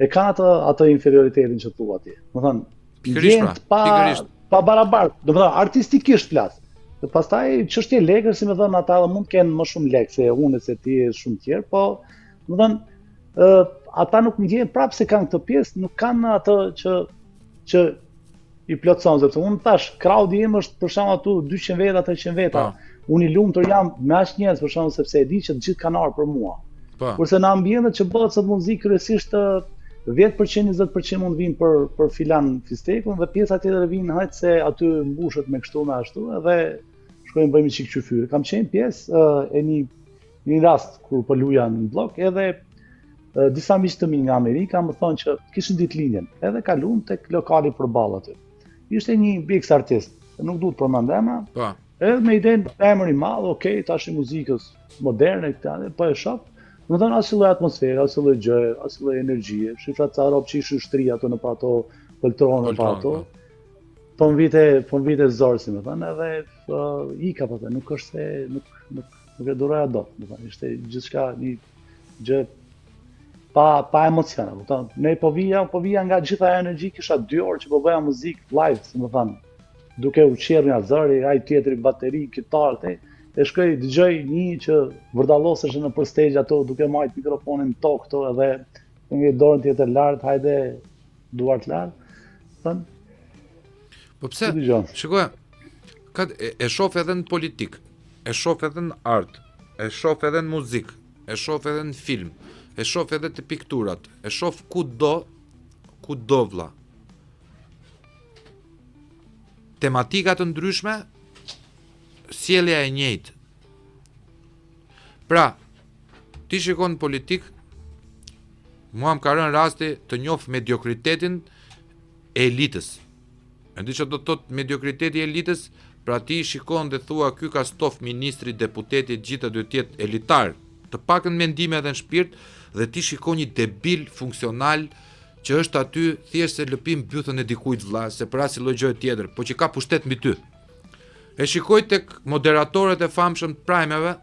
e kanë atë inferioritetin që thua ti. Do të thënë, pa barabartë. Do të thënë artistikisht flas. Dhe pastaj çështje lekësh, si më thënë, ata mund të kenë më shumë lekë se unë se ti e shumë tjerë, po do të thënë ata nuk ndjejnë prapë se kanë këtë pjesë, nuk kanë atë që i plotson, sepse unë thash, crowdi im është për shembull atu 200 veta, 300 veta. Unë i lumtur jam me aq njerëz për shembull sepse e di që të gjithë kanë ardhur për mua. Kurse në ambientet që bëhet sot muzikë kryesisht 10% 20% mund vinë për filan fistekun dhe pjesa tjetër vinë hajt se aty mbushet me kështu me ashtu edhe shkojmë bëjmë çik qyfyr. Kam qenë pjesë e një rast kur po luja në blok edhe disa miq të mi nga Amerika më thonë që kishin ditëlindjen, edhe kalum tek lokali përballë aty. Ishte një big artist, nuk duhet përmend emra. Edhe me idenë emër i madh, okay, tash i muzikës moderne këtë, po e shoh. Do të thonë as lloj atmosfere, as lloj gjë, as lloj energjie. Shifra ca rob që ishin shtri ato në ato poltrona pa ato. Po vite zor, si më thënë, edhe ika po, nuk është se nuk e duroja dot, do të thonë, ishte gjithçka një gjë pa emocione, kupton? Ne po vija nga gjitha ajo energji, kisha 2 orë që po bëja muzikë live, si më thënë. Duke u qerrë nga zëri, ai tjetri bateri, kitar, e shkoj dëgjoj një që vërdallosesh në për stage ato duke marrë mikrofonin tok këto edhe me dorën tjetër lart, hajde duart lart. Thën. Po pse? Shikoj, e shoh edhe në politik, e shoh edhe në art, e shoh edhe në muzikë, e shoh edhe në film, e shoh edhe te pikturat, e shoh kudo vlla. Tematika të ndryshme, sjellja e njëjtë. Pra, ti shikon në politik, mua më ka rënë rasti të njoh mediokritetin e elitës. E di që do të thotë mediokriteti i elitës, pra ti shikon dhe thua ky ka stof ministri, deputeti, gjithë duhet të jetë elitar, të pakën mendime edhe në shpirt, dhe ti shikon një debil funksional që është aty thjesht se lëpim bythën e dikujt vlla, se për asnjë lloj gjë tjetër, po që ka pushtet mbi ty. E shikoj tek moderatorët e famshëm të prajmeve,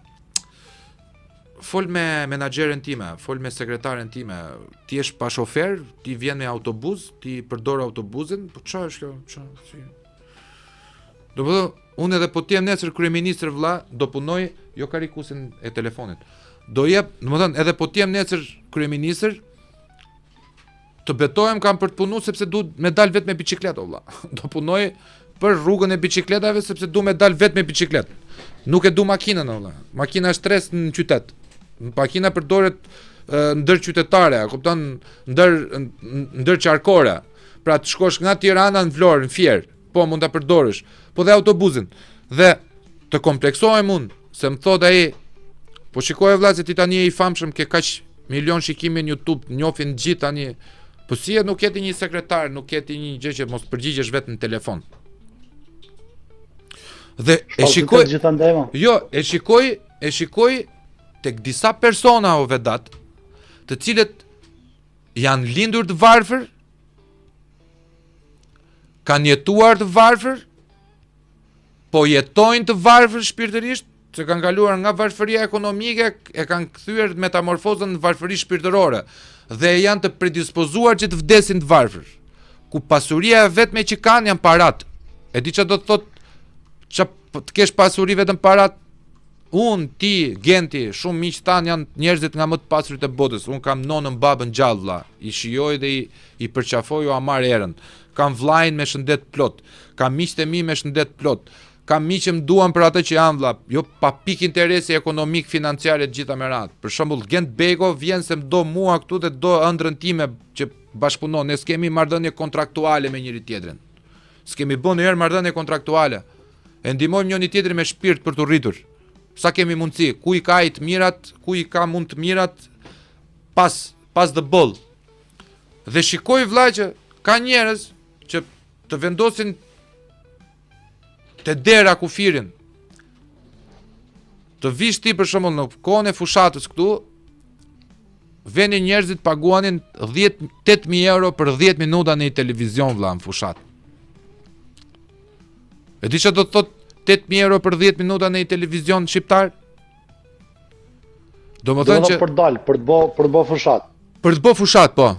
fol me menaxherin time, fol me sekretaren time, ti je pa shofer, ti vjen me autobus, ti përdor autobusin, po çfarë është kjo? Do të thonë, unë edhe po të jem nesër kryeministër vlla, do punoj jo karikusin e telefonit. Do jep, domethënë edhe po të jem nesër kryeministër, të betohem kam për të punu sepse du me dal vetë me bicikletë valla. Do punoj për rrugën e bicikletave sepse du me dal vetë me bicikletë. Nuk e du makinën valla. Makina është stres në qytet. Makina përdoret ndër qytetare, kupton, ndër qarkore. Pra të shkosh nga Tirana në Vlorë, në Fier, po mund ta përdorësh, po dhe autobusin. Dhe të kompleksohem unë, se më thot ai, po shikoj vëlla se ti tani je i famshëm, ke kaq milion shikime në YouTube, njohin gjithë tani. Po si nuk jeti një sekretar, nuk jeti një gjë që mos përgjigjesh vetëm në telefon. Dhe e shikoj, e shikoj tek disa persona o vedat, të cilët janë lindur të varfër, kanë jetuar të varfër, po jetojnë të varfër shpirtërisht, se kanë kaluar nga varfëria ekonomike, e kanë kthyer metamorfozën në varfëri shpirtërore, dhe janë të predispozuar që të vdesin të varfër, ku pasuria vetme që kanë janë parat. E di çfarë do të thotë që të kesh pasuri vetëm parat. Unë, ti, Genti, shumë miq tan janë njerëzit nga më të pasurit e botës. Unë kam nonën babën gjallë vlla. I shijoj dhe i përqafoj o amar erën. Kam vllajin me shëndet plot. Kam miqtë e mi me shëndet plot. Kam miq që më duan për atë që janë vlla, jo pa pik interesi ekonomik, financiar e gjitha me radhë. Për shembull, Gent Bego vjen se më do mua këtu dhe do ëndrrën time që bashkëpunon. Ne s'kemi marrëdhënie kontraktuale me njëri tjetrin. S'kemi bën ndonjëherë marrëdhënie kontraktuale. E ndihmojmë njëri tjetrin me shpirt për të rritur. Sa kemi mundësi, ku i ka i të mirat, ku i ka mund të mirat, pas the ball. Dhe shikoj vlla që ka njerëz që të vendosin të dera kufirin. Të vish ti për shembull në kohën e fushatës këtu, veni njerëzit paguanin 8.000 euro për 10 minuta në televizion vlla në fushat. E di çfarë do të thotë 8.000 euro për 10 minuta në televizion shqiptar? Do më thënë që për dal, për të bë fushat. Për të bë fushat, po.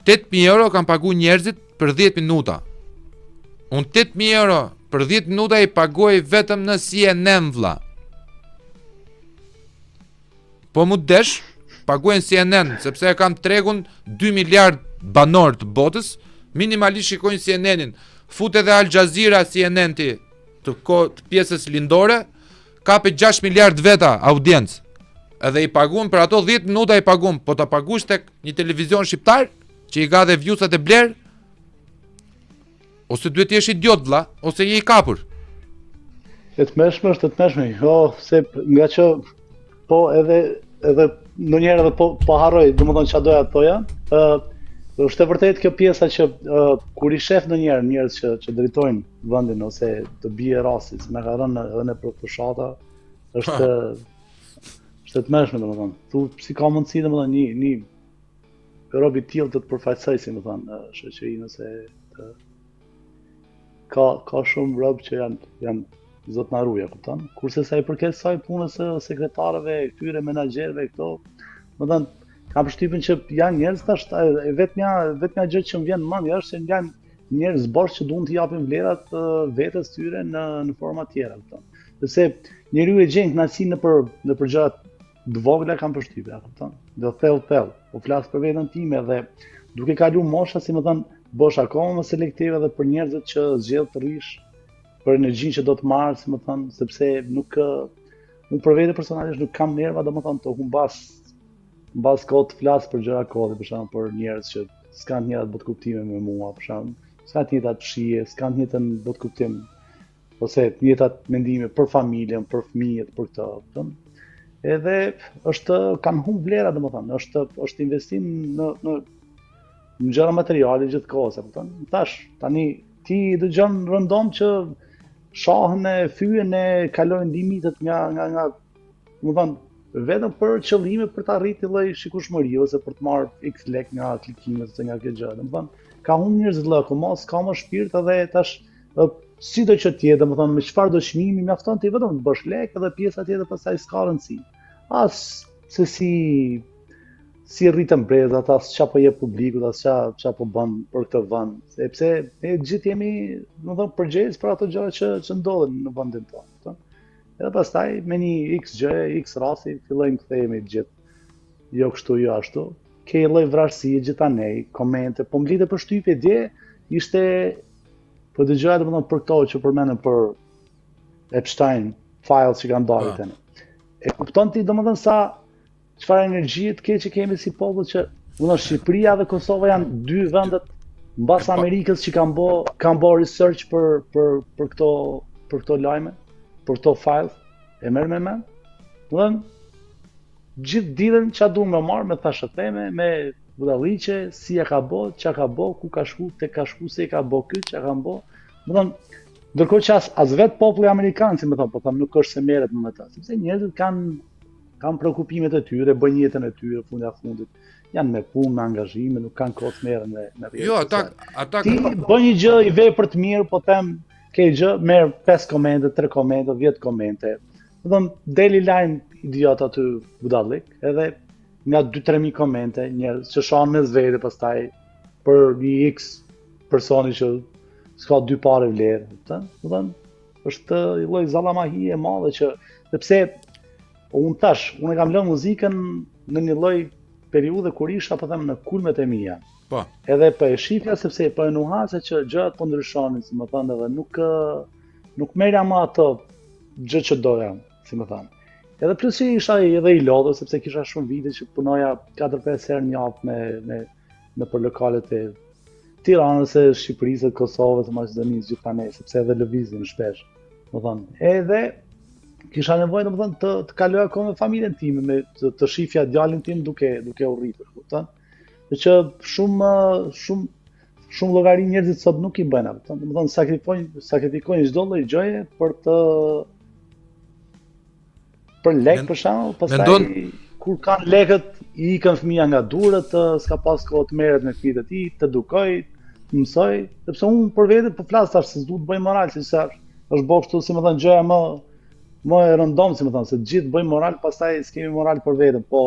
8.000 euro kanë pagu njerëzit për 10 minuta. Unë 8.000 euro për 10 minuta i paguaj vetëm në CNN vlla. Po mu desh, paguajnë CNN, sepse e kam tregun 2 miliard banor të botës, minimalisht shikojnë CNN-in. Fut edhe Al Jazeera CNN ti të pjesës lindore, kape 6 miliard veta audiencë. Edhe i paguam për ato 10 minuta i paguam, po ta paguash tek një televizion shqiptar që i ka dhe vjusat e bler, ose duhet të jesh idiot vlla, ose je i kapur. E të mëshme është të mëshme. Jo, se nga që po edhe ndonjëherë edhe po harroj, domethënë çfarë doja të thoja. Është e vërtetë kjo pjesa që kur i shef ndonjëherë njerëz që drejtojnë vendin ose të bie rasti, se na ka rënë edhe në fushata, është të mëshme domethënë. Tu si ka mundësi domethënë një rob i tillë të përfaqësoj si më thënë shoqërinë ose ka shumë rob që janë zot na ruja, kupton? Kurse sa i përket saj punës së sekretarëve, këtyre menaxherëve këto, më thënë kam përshtypjen që janë njerëz tash vetmja gjë që më vjen në mendje është se janë njerëz bosh që duan të japin vlerat vetes tyre në forma tjera, kupton? Sepse njeriu e gjen kënaqësinë nëpër gjëra të vogla kam përshtypjen, kupton? Do thell. Po flas për veten time dhe duke kaluar mosha, si më thënë, bosh akoma më selektive edhe për njerëzit që zgjedh të rish për energjinë që do të marr, si më thënë, sepse unë për vete personalisht nuk kam nerva, domethënë të mbas kohë të flas për gjëra kohë, për shembull për njerëz që s'kan të njëjtat kuptime me mua, për shembull, s'kan të njëjtat shije, s'kan të njëjtën kuptim ose të njëjtat mendime për familjen, për fëmijët, për këtë, kupton? Edhe kanë humb vlera, domethënë, është investim në gjëra materiale gjithkohës, kupton? Tash, tani ti dëgjon rëndom që shahën e fyën e kalojnë limitet nga domethënë vetëm për qëllime për të arritur lloj shikueshmërie ose për të marrë x lek nga klikimet ose nga kjo gjë. Domethënë, ka humbur njerëz lëku, mos ka më shpirt edhe tash sido që të jetë, domethënë me çfarë do çmimi mjafton ti vetëm të bësh lek edhe pjesa tjetër pastaj s'ka rëndësi. As se si rritën brezat, as çfarë po jep publikut, as çfarë po bën për këtë vend, sepse ne gjithë jemi, domethënë, përgjegjës për ato gjëra që ndodhen në vendin tonë. Edhe pastaj me një x gjë, x rasti, fillojmë kthehemi gjithë. Jo kështu, jo ashtu. Ke lloj vrasësie gjithanej, komente, po mblidhe përshtypje dje, ishte po dëgjoja domethënë për këto që përmendën për Epstein files që kanë dalë tani. E kupton ti domethënë çfarë energjie të keqe kemi si popull që Shqipëria dhe Kosova janë dy vendet mbas Amerikës që kanë bë research për këto lajme, për këto files, e merr me mend. Domethënë gjithë ditën ç'a duam me marr me thashë theme, me budalliqe, si ja ka bë, ç'a ka bë, ku ka shku, te ka shku, se ka bë ky, ç'a ka bë. Domethënë ndërkohë që as vetë populli amerikan, si më thon, po them nuk është se merret me ta, sepse njerëzit kanë prekupimet e tyre, bëjnë jetën e tyre fundit. Janë me punë, me angazhime, nuk kanë kohë të merren me rrjetet. Jo, ata ti bën një gjë i vepër të mirë, po them ke gjë, merr 5 komente, 3 komente, 10 komente. Domethënë deli lajm idiot aty budallik, edhe nga 2-3 mijë komente, njerëz që shohin mes vete pastaj për një X personi që s'ka dy parë vlerë, domethënë është një lloj zallamahie e madhe që sepse unë kam lënë muzikën në një lloj periudhe kur isha po them në kulmet e mia. Po. Edhe po e shifja sepse po e nuhase që gjërat po ndryshonin, si më thënë, edhe nuk merja më ato gjë që doja, si më thënë. Edhe plus që isha edhe i lodhur sepse kisha shumë vite që punoja 4-5 herë në javë me për lokalet e Tiranës, e Shqipërisë, Kosovës, e Maqedonisë, gjithanë, sepse edhe lëvizim shpesh. Më thënë, edhe kisha nevojë domethënë të kaloja kohë me familjen time, të shifja djalin tim duke u rritur, kupton? Që shumë llogari njerëzit sot nuk i bëjnë atë. Domethënë sakrifikojnë çdo lloj gjëje për lek për shembull, pastaj kur kanë lekët i ikën fëmia nga durët, s'ka pas kohë të merret me fëmijët e tij, të edukoj, të mësoj, sepse unë për vete po flas tash se duhet të bëj moral, si sa është bërë kështu, si më thënë, gjëja më e rëndom, si më thënë, se gjithë bëjmë moral, pastaj s'kemi moral për vetëm, po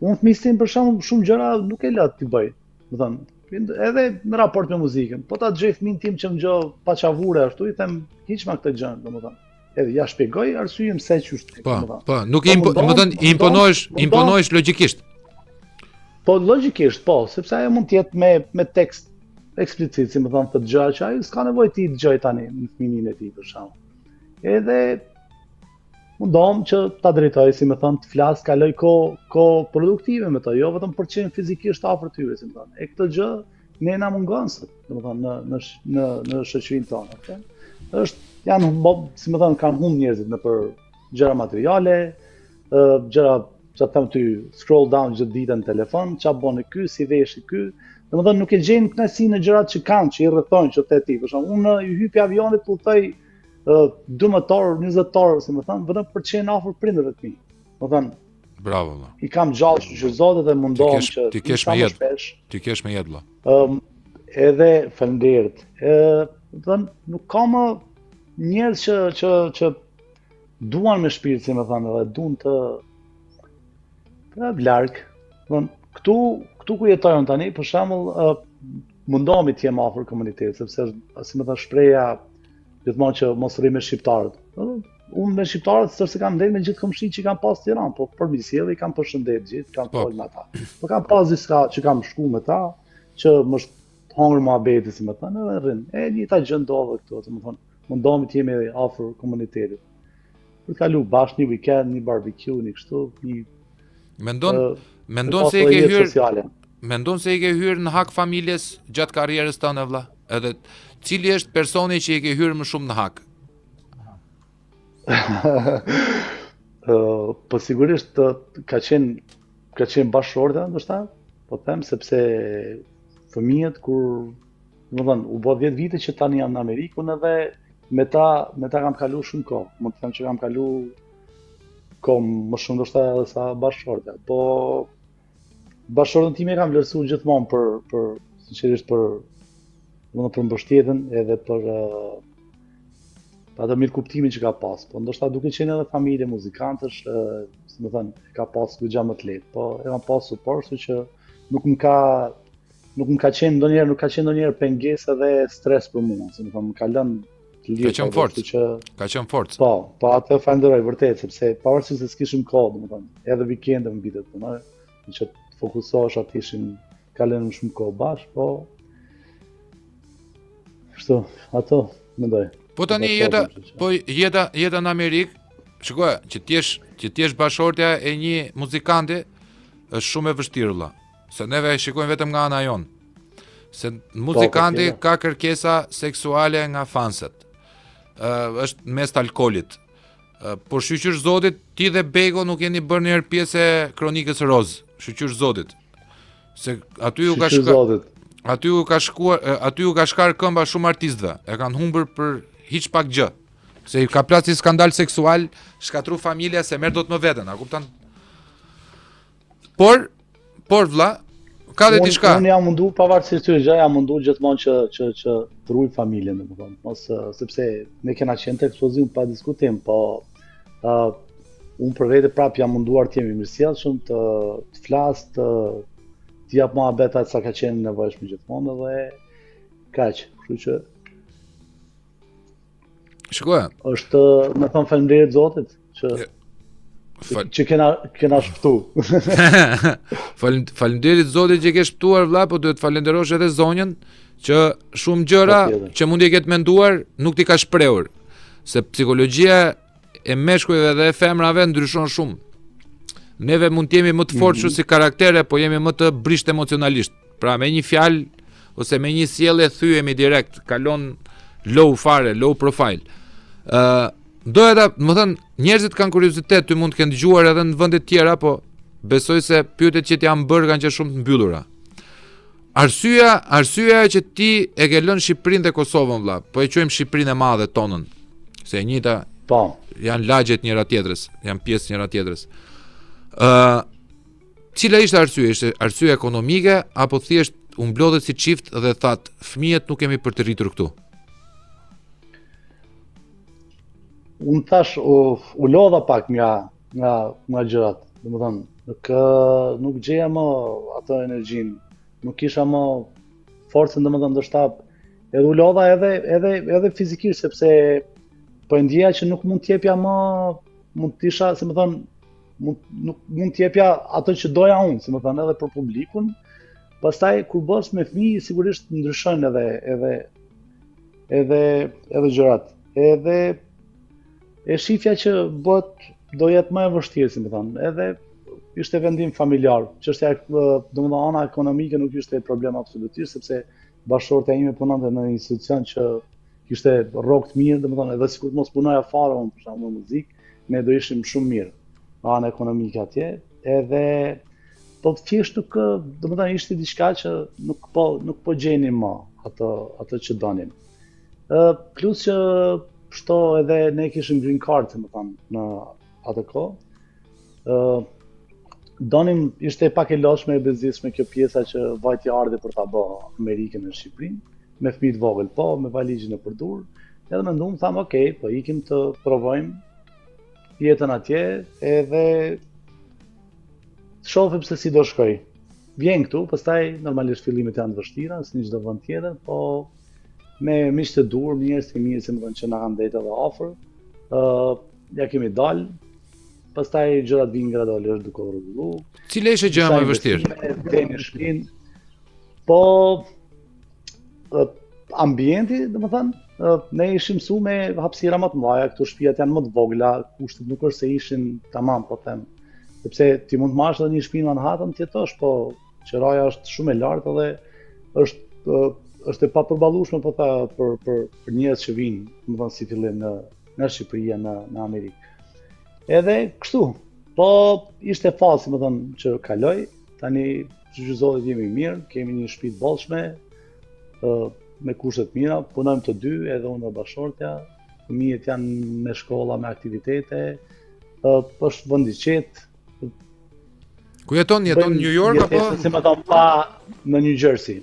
unë fëmijës tim për shembull shumë gjëra nuk e lë t'i bëj, më thënë, edhe në raport me muzikën, po ta dëgjoj fëmin tim që më gjë pa çavure ashtu, i them hiq ma këtë gjë, domethënë. Edhe ja shpjegoj arsyeën pse qysh. Po, nuk imponohesh logjikisht. Po logjikisht, po, sepse ajo mund të jetë me tekst eksplicit, si më thënë, të gjëra që ai s'ka nevojë ti dëgjoj tani në fëminin e tij për shembull. Edhe mundom që ta drejtoj, si më thënë, të flas, kaloj kohë produktive me to, jo vetëm për të qenë fizikisht afër tyre, si më thënë. E këtë gjë ne na mungon sot, domethënë në shoqërinë tonë, okay? Janë, si më thënë, kanë humbur njerëzit në për gjëra materiale, gjëra që them ty scroll down gjithë ditën në telefon, ç'a bën ky, si veshi ky. Domethënë nuk e gjejnë kënaqësi në gjërat që kanë, që i rrethojnë, që te ti. Për shembull, unë i hypi avionit udhtoj 12 orë, 20 orë, si më thënë, vetëm për të qenë afër prindërve të mi. Domethënë, bravo valla. I kam gjallë shqyrzohet dhe mundohem që ti kesh me jetë. Ti kesh me jetë valla. Edhe faleminderit. Domethënë nuk ka më njerëz që duan me shpirt, si më thënë, edhe duan të larg. Këtu ku jetojmë tani, për shembull, mundohemi të jem afër komunitetit, sepse si më tha shpreha gjithmonë që mos rri me shqiptarët. Unë me shqiptarët s'është se kam ndër me gjithë komshinët që kanë pas në Tiranë, po për mirësjellje kam përshëndet gjithë, kam fol me ata. Po kam pas diçka që kam shku me ta, që më është hongër muhabeti, si më thënë, edhe rrin. Njëta gjë ndodhe këtu, si më thënë, mundohemi të jemi afër komunitetit. Për të kalu bashkë një weekend, një barbecue, një kështu, një Mendon se e ke hyrë në hak familjes gjatë karrierës tënde vëlla? Edhe cili është personi që e ke hyrë më shumë në hak? Po sigurisht ka qenë bashkëshorta, ndoshta, po them sepse fëmijët kur, domethënë, u bë 10 vite që tani janë në Amerikë, unë edhe me ta kam kalu shumë kohë. Mund të them që kam kalu kohë më shumë ndoshta edhe sa bashkëshorta. Po bashkëshortën time kam vlerësuar gjithmonë për sinqerisht për mbështetjen edhe për atë mirë kuptimin që ka pas. Po ndoshta duke qenë edhe familje muzikantësh, si më thënë, ka pas goxha më të lehtë. Po e kam pas suport, kështu që nuk më ka qenë ndonjëherë pengesë edhe stres për mua, si më thënë, më ka lënë të lirë. Ka qenë forcë. Po atë falenderoj vërtet, sepse pavarësisht se s'kishim kohë, domethënë, edhe vikende mbi të punoj, që të fokusohesh atë ishim kalojmë shumë kohë bashkë, po kështu, ato mendoj. Po tani jeta në Amerikë, Shikoj, që t'jesh bashortja e një muzikanti është shumë e vështirë vëlla. Se neve shikojmë vetëm nga ana jon. Se muzikanti ka kërkesa seksuale nga fanset. Është mes të alkoolit. Por shqyqysh Zotit, ti dhe Bego nuk jeni bërë njërë pjesë e Kronikës së Rozë. Shqyqysh Zotit. Se aty u ka shkar këmba shumë artistëve. E kanë humbur për hiç pak gjë. Se i ka plas si skandal seksual, shkatru familja se merr dot më veten, a kupton? Por vlla, ka dhe diçka. Unë jam mundu pavarësisht këtyre gjë, jam mundu gjithmonë që të ruaj familjen, domethënë, mos sepse ne kena qenë të ekspozim pa diskutim, po unë për vete prap jam munduar të jemi mirësjellshëm, të flas, të jap mohabetat sa ka qenë nevojshme gjithmonë dhe kaq, kështu që shikoj. Është, më thon faleminderit Zotit që kena shpëtu. Faleminderit Zotit që ke shpëtuar vlla, po duhet falenderosh edhe zonjën që shumë gjëra që mundi e ketë menduar nuk ti ka shprehur. Se psikologjia e meshkujve dhe e femrave ndryshon shumë. Neve mund të jemi më të fortë si karaktere, po jemi më të brisht emocionalisht. Pra me një fjalë ose me një sjellje thyhemi direkt, kalon low fare, low profile. Doja ta, më thënë, njerëzit kanë kuriozitet, ty mund të kenë dëgjuar edhe në vende të tjera, po besoj se pyetjet që t'jam bërë kanë qenë shumë të mbyllura. Arsyeja që ti e ke lënë Shqipërinë dhe Kosovën vlla, po e quajmë Shqipërinë e madhe tonën. Se e njëjta janë lagjet njëra tjetrës, janë pjesë njëra tjetrës. Cila ishte arsyeja? Ishte arsye ekonomike apo thjesht u mblodhet si çift dhe thatë fëmijët nuk kemi për të rritur këtu? Unë thash u lodha pak nga gjërat, domethënë nuk gjeja më atë energjinë, nuk kisha më forcën domethënë ndoshta edhe u lodha edhe fizikisht sepse po e ndjeja që nuk mund t'jepja më, mund t'isha, se më thënë, nuk mund t'jepja atë që doja unë, se më thënë edhe për publikun. Pastaj kur bësh me fëmijë sigurisht ndryshojnë edhe gjërat. Edhe e shifja që do jetë më e vështirë, si më thënë, edhe ishte vendim familjar, çështja domethënë ana ekonomike nuk ishte problem absolutisht, sepse bashkëshortja ime punonte në një institucion që kishte rrogë të mirë, domethënë edhe sikur mos punoja fare unë për shembull muzikë, ne do ishim shumë mirë ana ekonomike atje, edhe po thjesht nuk, domethënë ishte diçka që nuk po gjenim më atë që donim. Plus që shto edhe ne kishim green card, më thënë, në atë kohë. Donim, ishte pak e lodhshme e bezishme kjo pjesa që vajti ardhi për ta bë Amerikën në Shqipërinë, me fëmijë të vogël, po, me valizhin e përdor. Edhe mendum, tham, okay, po ikim të provojmë jetën atje, edhe shohim se si do shkoj. Vjen këtu, pastaj normalisht fillimet janë të vështira, si në çdo vend tjetër, po me miq të dur, njerëz të mirë që më thonë që na kanë dhënë edhe ofër. Ja kemi dalë. Pastaj gjërat vinë gradualisht duke u rregulluar. Cila ishte gjëja më e vështirë? Në shtëpinë. Po ambienti, domethënë, ne ishim mësuar me hapësira më të mëdha, këtu shtëpiat janë më të vogla, kushtet nuk është se ishin tamam, po them. Sepse ti mund të marrësh edhe një shtëpi në Manhattan të jetosh, po qiraja është shumë e lartë dhe është e papërballueshme po tha për njerëz që vinë, domethënë si fillim nga Shqipëria në Amerikë. Edhe kështu, po ishte fazë, domethënë, që kaloi, tani që Zotit jemi mirë, kemi një shtëpi të bollshme, me kushte të mira, punojmë të dy, edhe unë dhe bashkëshortja, fëmijët janë me shkolla, me aktivitete, është vend i qetë. Ku jeton? Jeton në New York apo? Si më thon pa në New Jersey.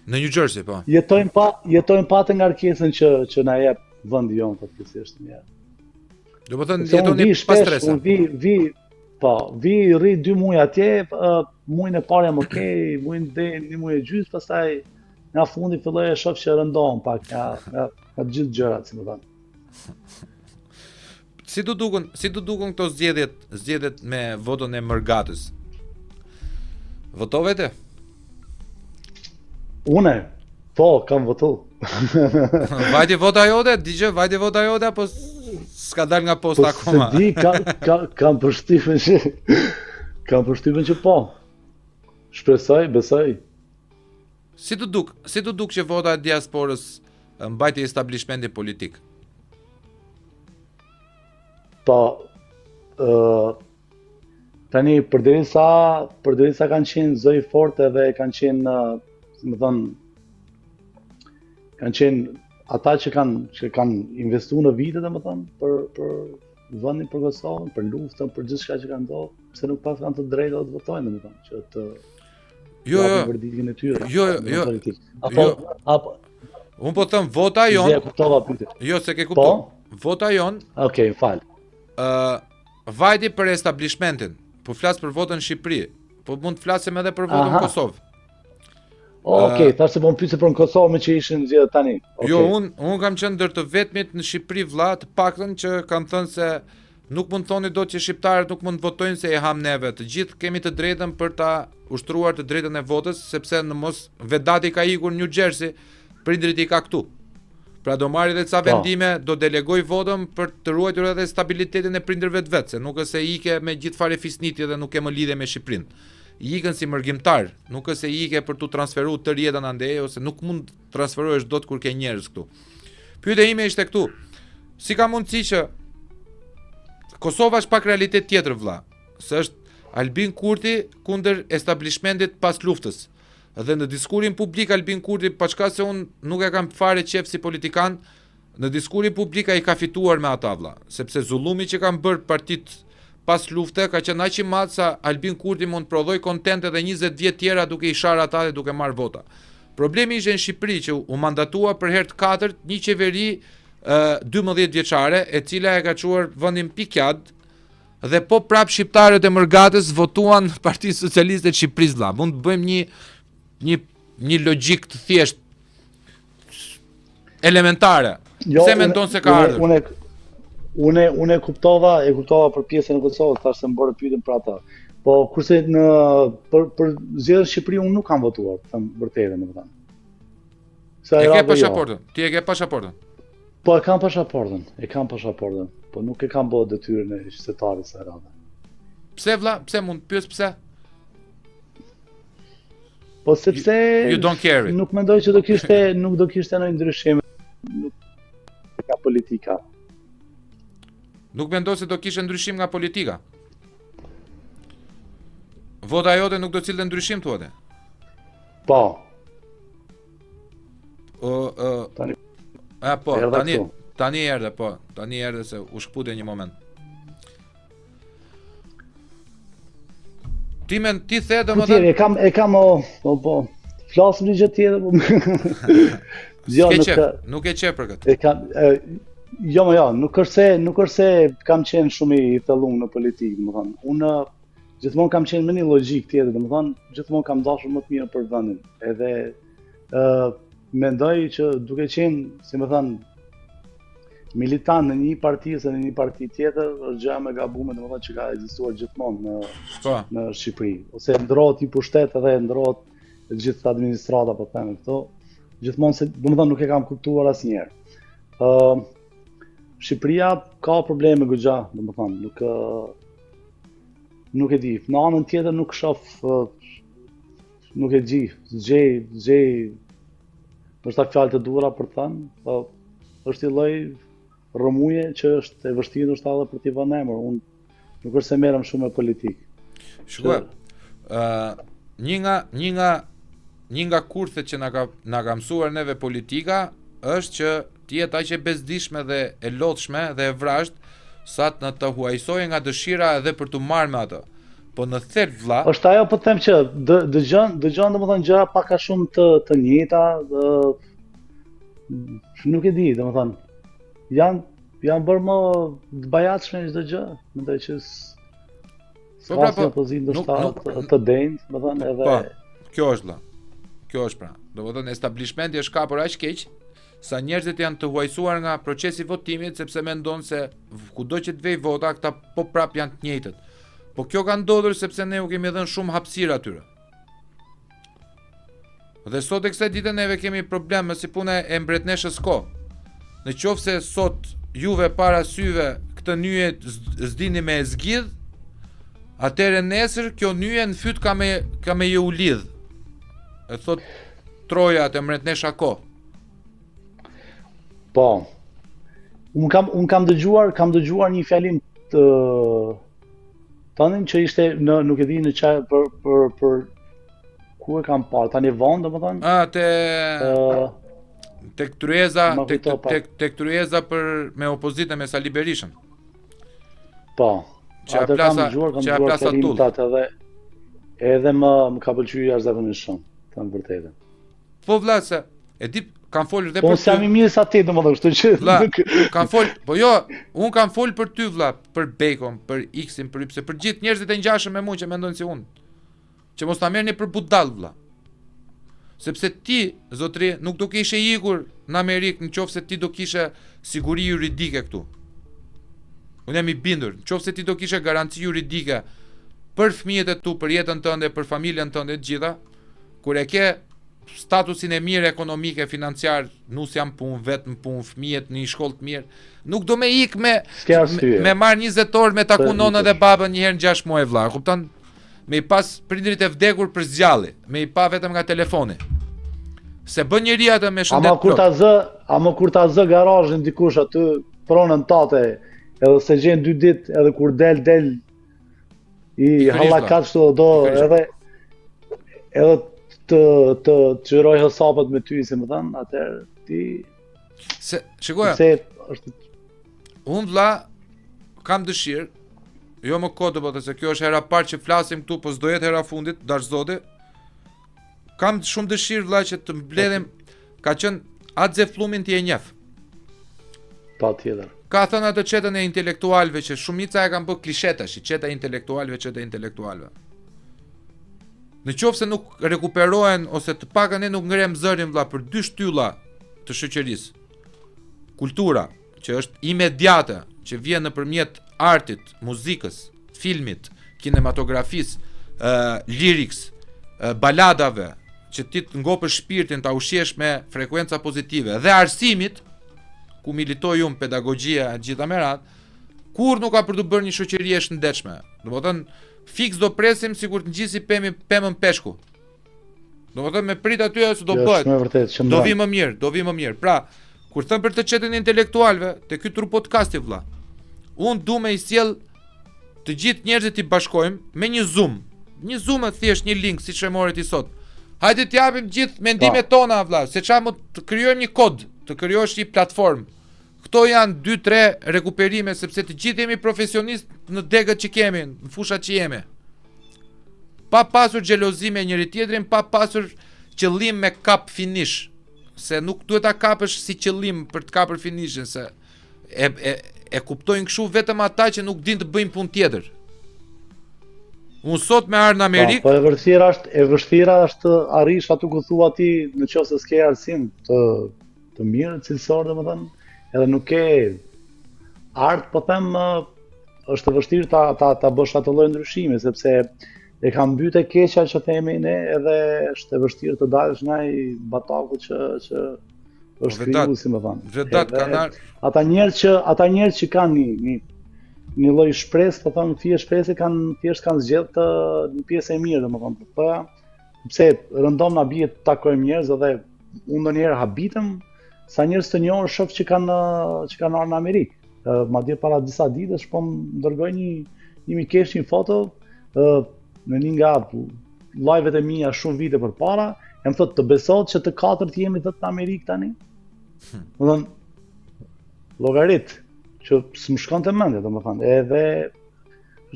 Në New Jersey, po. Jetojmë pa të ngarkesën që na jep vendi jonë fatkeqësisht mirë. Do të thënë jetoni pas stresa. Vi rri 2 muaj atje, muajin e parë jam okay, muajin dhe 1 muaj e gjysmë, pastaj nga fundi filloi e shoh që rëndohem pak nga gjithë gjërat, si më thënë. Si do dukun këto zgjedhjet me votën e Mërgatës? Votove ti? Une? Po, kam votu. Vajti vota jote? Vajti vota jote apo s'ka dal nga Po posta se akoma. di, kam përshtypjen që po. Shpresoj, besoj. Si të duk që vota e diasporës mbajti establishmentin politik? Po, tani përderisa kanë qenë zëj forte dhe kanë qenë, si më thënë, kanë qenë ata që kanë investuar në vite, domethënë, për vendin, për Kosovën, për luftën, për gjithçka që kanë ndodhur, pse nuk pas kanë të drejtë të votojnë, domethënë, që të japin verdiktin e tyre. Apo Unë po them vota jon. e kuptova pyetjen. Jo, se ke kuptuar. Vota jon Okej, fal. vajti për establishmentin. Po flas për votën në Shqipëri, po mund të flasim edhe për votën në Kosovë. Okej, thashë se po më pyetse për në Kosovë me që ishin zgjedhë tani. Okay. Jo, unë kam qenë ndër të vetmit në Shqipëri vlla, të paktën që kanë thënë se nuk mund thoni dot që shqiptarët nuk mund të votojnë se e ham neve. Të gjithë kemi të drejtën për ta ushtruar të drejtën e votës, sepse në mos Vedati ka ikur në New Jersey, prindrit i ka këtu. Pra do marrë edhe ca vendime, do delegoj votën për të ruajtur edhe stabilitetin e prindërve të vet, se nuk është se ike me gjithë fare fisniti dhe nuk ke më lidhje me Shqipërinë. I ikën si mërgjimtar, nuk është se i ike për tu transferuar tërë jetën andej, ose nuk mund transferohesh dot kur ke njerëz këtu. Pyetja ime ishte këtu. Si ka mundësi që Kosova është pak realitet tjetër vlla, se është Albin Kurti kundër establishmentit pas luftës. Dhe në diskurin publik Albin Kurti, paçka se unë nuk e kam fare qef si politikan, në diskurin publik ai ka fituar me ata vlla, sepse zullumi që kanë bërë partit pas lufte ka qenë aq i madh sa Albin Kurti mund të prodhoj kontent edhe 20 vjet tjera duke i sharë ata dhe duke marrë vota. Problemi ishte në Shqipëri që u mandatua për herë të katërt një qeveri 12 vjeçare, e cila e ka çuar vendin pikjat, dhe po prap shqiptarët e Mërgatës votuan Partinë Socialiste të Shqipërisë vlla. Mund të bëjmë një logjik të thjesht elementare. Pse mendon se ka ardhur? Unë e kuptova për pjesën e Kosovës, thashë se më bërë pyetjen për ata. Po kurse për zgjedhjen e Shqipërisë unë nuk kam votuar, them vërtetën, domethënë. E ke pasaportën? Ti e ke pasaportën? Po e kam pasaportën, po nuk e kam bërë detyrën e qytetarit së radhë. Pse vlla? Pse mund të pyes pse? Po sepse you don't care it. Nuk mendoj që do kishte ndonjë ndryshim nga politika. Nuk mendoj se do kishte ndryshim nga politika. Vota jote nuk do cilte ndryshim thuate? Po. Tani erdhe se u shkpute një moment. Ti the domethënë e kam po flasim një gjë tjetër po. Jo, nuk e qef për këtë. E kam jo, nuk është se kam qenë shumë i thellum në politikë, domethënë. Unë gjithmonë kam qenë me një logjik tjetër, domethënë, gjithmonë kam dashur më të mirë për vendin. Edhe mendoj që duke qenë, si më thënë, militant në një parti ose në një parti tjetër, është gjë më e gabuar, domethënë që ka ekzistuar gjithmonë në Shqipëri. Ose ndrohet i pushtet edhe ndrohet gjithë administrata, po them këto. Gjithmonë se domethënë nuk e kam kuptuar asnjëherë. Shqipëria ka probleme goxha, domethënë, nuk e di. Në anën tjetër nuk shoh, nuk e di, zgjej është fjalë të dhura për të thënë, po është i lloj rrëmuje që është e vështirë ndoshta edhe për t'i vënë emër. Unë nuk është se merrem shumë me politikë. Shkoj. Një nga kurthet që na ka mësuar neve politika është që ti jetë aq e bezdishme dhe e lodhshme dhe e vrasht sa të të huajsojë nga dëshira edhe për të marrë me atë. Po në thelb vlla. Është ajo po them që dëgjon domethënë gjëra pak a shumë të njëjta, nuk e di, domethënë. Janë bërë më të bajatshme çdo gjë, mendoj që s'ka si opozitë ndoshta të denjë, domethënë edhe. Po, kjo është vlla. Kjo është pra. Domethënë establishmenti është kapur aq keq sa njerëzit janë të huajsuar nga procesi i votimit sepse mendon se kudo që të vej vota këta po prap janë të njëjtët. Po kjo ka ndodhur sepse ne u kemi dhënë shumë hapësirë atyre. Dhe sot e kësaj dite neve kemi probleme si puna e mbretneshës Ko. në qoftë se sot juve para syve këtë nyje s'dini me e zgjidh, atëherë nesër kjo nyje në fyt ka me ju lidh. E thot Troja të mretne shako. Po. Unë kam dëgjuar një fjalim të tanin që ishte nuk e di në çaj për ku e kam parë, tani vonë domethënë. Tek Tryeza për me opozitën me Sali Berishën. Po. Që kam dëgjuar fjalimin atë edhe më ka pëlqyer jashtëzakonisht shumë, thënë vërtetën. Po vlla se e di kam folur edhe për ty. Po jam I mirë sa ti domethënë, kështu që vlla, kam fol, po jo, un kam fol për ty vlla, për Bekon, për X-in, për Y, për gjithë njerëzit e ngjashëm me mua që mendojnë si unë. Që mos ta merrni për budall vlla. Sepse ti, zotri, nuk do kishe ikur në Amerikë nëse ti do kishe siguri juridike këtu. Unë jam I bindur, nëse ti do kishe garanci juridike për fëmijët e tu, për jetën tënde, për familjen tënde të gjitha, kur e ke statusin e mirë ekonomike, financiar, nus jam punë, vetëm punë, fëmijët në një shkollë të mirë, nuk do me ik me marr 20 orë me taku nonën dhe babën një herë në 6 muaj vlla, kupton? Me I pas prindrit e vdekur për zgjalli, me I pa vetëm nga telefoni. Se bën njëri atë me shëndet plot. Ama kur ta zë garazhin dikush aty pronën tate, edhe se gjen 2 ditë, edhe kur del I hallakat kështu do edhe të çroj hesapet me ty, si më thënë, atëherë ti se shikoja. Unë vlla kam dëshirë, jo më kodë, po se kjo është hera parë që flasim këtu, po s'do jetë hera fundit, dash zoti. Kam shumë dëshirë vlla që të mbledhim, ka qenë atë Zeflumin ti e njeh. Patjetër. Ka thënë atë çetën e intelektualëve që shumica e kanë bërë klishe tash, çeta e intelektualëve. Në qoftë se nuk rekuperohen ose të pakën ne nuk ngrem zërin vlla për 2 shtylla të shoqërisë. Kultura, që është imediate, që vjen nëpërmjet artit, muzikës, filmit, kinematografisë, liriks, baladave, që ti të ngopësh shpirtin, ta ushqesh me frekuenca pozitive dhe arsimit, ku militoj unë pedagogjia e gjitha merat, kur nuk ka për të bërë një shoqëri e shëndetshme. Domethënë fiks do presim sikur të ngjisi pemën peshku. Domethënë me prit aty se do bëhet. Do vi më mirë. Pra, kur thëm për të çetën intelektualëve, te ky trup podcasti vlla. Unë du me I sjell të gjithë njerëzit I bashkojmë me një Zoom. Një Zoom e thjesht një link siç e morët I sot. Hajde të japim gjithë mendimet tona vlla, se çfarë të krijojmë një kod, të krijosh një platformë. Këto janë 2-3 rekuperime sepse të gjithë jemi profesionistë në degët që kemi, në fushat që jemi. Pa pasur xhelozi me njëri tjetrin, pa pasur qëllim me kap finish, se nuk duhet ta kapësh si qëllim për të kapur finishin, se e kuptojnë kështu vetëm ata që nuk din të bëjnë punë tjetër. Unë sot me ardh në Amerikë, po e vështira është të arrish aty ku thua ti, nëse s'ke arsim të mirë cilësor, domethënë, edhe nuk ke art, po them është vështirë ta bësh atë lloj ndryshimi, sepse e kam mbytë keqja që themi ne, edhe është e vështirë të dalësh nga ai bataku që është krijuar, si më thënë. Vetat kanë ata njerëz që kanë një lloj shpresë, po them fije shpresë thjesht kanë zgjedhë një pjesë e mirë, domethënë. Po pse rëndom na bie të takojmë njerëz, edhe unë ndonjëherë habitem sa njerëz të njohur shoh që kanë ardhur në Amerikë. Madje para disa ditësh po më dërgoi një mikesh një foto në një nga live-et e mia shumë vite përpara, e më thotë të besohet që të katërt jemi në Amerikë tani. Domethënë llogarit që s'm shkonte mendja, domethënë, edhe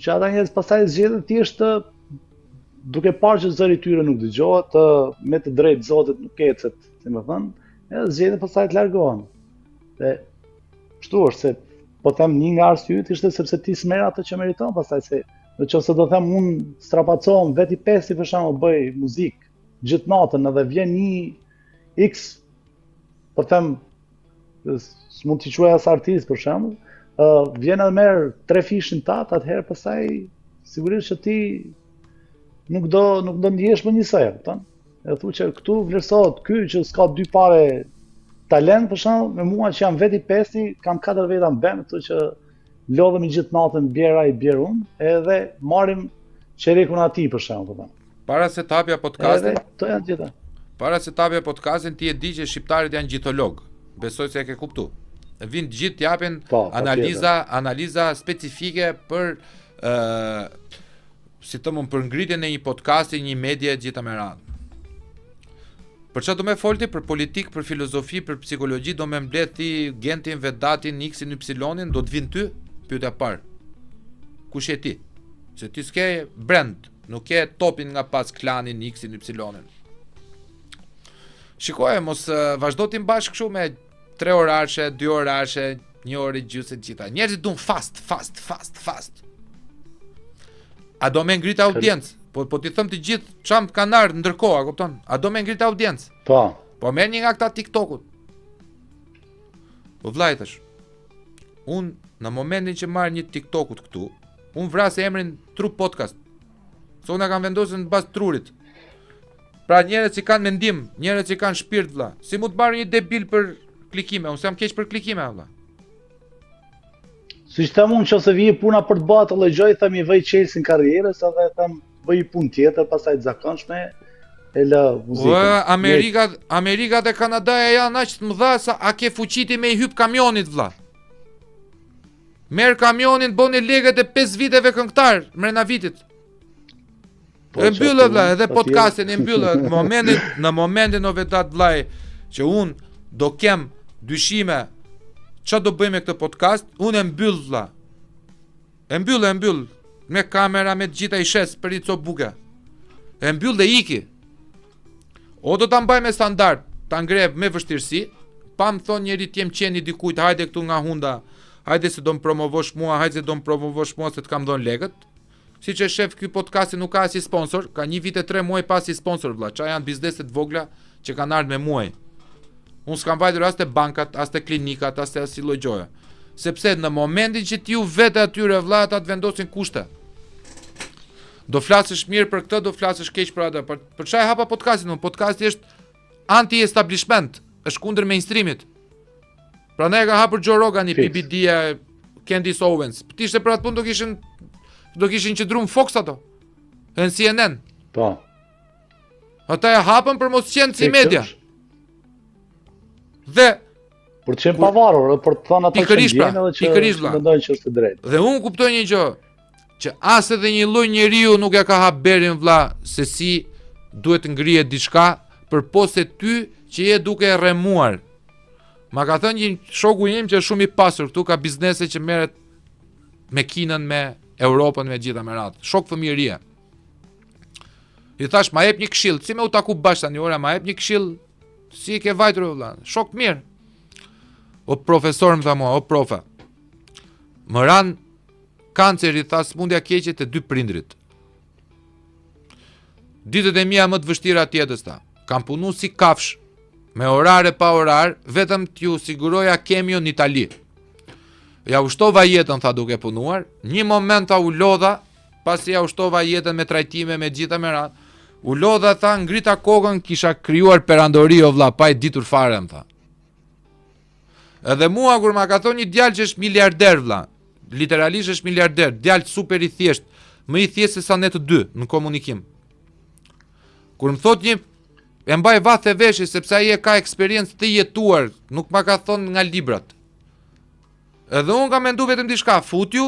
që ata njerëz pastaj zgjedhin thjesht duke parë që zëri i tyre nuk dëgjohet, me të drejtë Zotit nuk ecet, si më thënë, edhe zgjedhin pastaj të largohen. Dhe kështu është, se po them një nga arsyet ishte sepse ti s'merr atë që meriton, pastaj se nëse do them unë strapacohem veti 5 për shembull bëj muzikë gjithë natën edhe vjen një X, po them s'mund t'i quaj as artist për shembull, vjen edhe merr 3 fishin tat, atëherë pastaj sigurisht që ti nuk do ndihesh më njësoj, kupton? E thu që këtu vlerësohet ky që s'ka 2 pare talent për shembull, me mua që jam veti pesti, kam 4 veta në band, kështu që lodhemi gjithë natën bjera i bjer unë, edhe marrim çerekun atij për shembull. Para se të hapja podcastin, Edhe to janë gjitha. para se të hapja podcastin, ti e di që shqiptarit janë gjitholog. Besoj se e ke kuptu. Vinë gjithë t'japin analiza specifike për si të mund për ngritjen e një podcasti, një medie gjitha me radhë. Për çfarë do më folti? Për politik, për filozofi, për psikologji, do më mbledh ti Gentin, Vedatin, X-in, Y-in, do të vinë ty? Pyetja e parë. Kush je ti? Se ti s'ke brand, nuk ke topin nga pas klanin X-in, Y-in. Shikoj, mos vazhdo ti mbash kështu me 3 orashe, 2 orashe, 1 orë gjysë të gjitha. Njerëzit duan fast. A do më ngrit audiencë? Po ti them të gjithë çam kanë ardhur ndërkohë, a kupton? A do më ngrit audiencë? Po. Po merr një nga këta TikTokut. Po vllajtash. Unë në momentin që marr një TikTokut këtu, unë vras emrin Trup Podcast. Se unë kam vendosur në bazë trurit. Pra njerëz që kanë mendim, njerëz që kanë shpirt vlla. Si mund të marrë një debil për klikime? Unë s'jam keq për klikime vlla. Si që them unë që ose vije puna për të bëha të lëgjoj, them i vëj qelsin karrierës, edhe them bëj një punë tjetër, pastaj të zakonshme, e lë muzikën. Amerika dhe Kanadaja janë aq të mëdha sa a ke fuqiti me i hyp kamionit vlla. Merr kamionin, bëni legët e 5 viteve këngëtar mrena vitit. E mbyllë vlla, edhe podcastin e mbyllë në momentin o vetat vllai që un do kem dyshime çfarë do bëjmë me këtë podcast, unë e mbyll vlla. E mbyll me kamera, me të gjitha i shes për i co buke. E mbyll dhe iki. O do ta mbaj me standard, ta ngreb me vështirësi, pa më thonë njeri t'jem qeni dikujt, hajde këtu nga hunda, hajde se do më promovosh mua, hajde se do më promovosh mua se t'kam dhënë legët. Si që shef ky podcasti nuk ka si sponsor, ka 1 vit e 3 muaj pas si sponsor vlla, qa janë bizneset vogla që kanë ardhur me muaj. Unë s'kam vajtur as te bankat, as te klinikat, as te asnjë lloj gjoje. Sepse në momentin që ti u vetë atyre vlla, ata të vendosin kushte. Do flasësh mirë për këtë, do flasësh keq për atë. Për çfarë hapa podcastin? Podcasti është anti-establishment, është kundër mainstreamit. Prandaj ka hapur Joe Rogan, PBD, Candice Owens. Ti ishte për atë punë do kishin qëndruar Fox ato. Në CNN. Po. Ata e hapën për mos qenë si media. Dhe për të qenë pavarur, për të thënë ata që ndjen edhe që mendojnë që është e drejtë. Dhe unë kuptoj një gjë, që as edhe një lloj njeriu nuk e ka hap berin vlla se si duhet ngrihet diçka përpose ty që je duke rremuar. Ma ka thënë një shoku im që është shumë i pasur këtu, ka biznese që merret me Kinën, me Europën, me gjitha me radhë. Shok fëmijërie. I thash, ma jep një këshill, si me u taku bash tani ora, ma jep një këshill, si ke vajtur vëlla. Shok mirë. O profesor më tha mua, o profe. Më ran kanceri, tha, smundja keqe të 2 prindrit. Ditët e mia më të vështira tjetës ta. Kam punu si kafsh, me orare pa orar, vetëm t'ju siguroja kemio në Itali. Ja ushtova jetën, tha, duke punuar. Një moment ta u lodha, pasi ja ushtova jetën me trajtime, me gjitha me radhë. U lodha, tha, ngrita kokën, kisha krijuar perandori o vlla, pa e ditur fare, më tha. Edhe mua kur ma ka thonë një djalë që është miliarder vlla, literalisht është miliarder, djalë super i thjesht, më i thjesht se sa ne të dy në komunikim. Kur më thot një, e mbaj vath e veshi sepse ai e ka eksperiencë të jetuar, nuk ma ka thonë nga librat. Edhe unë kam mendu vetëm diçka, futju,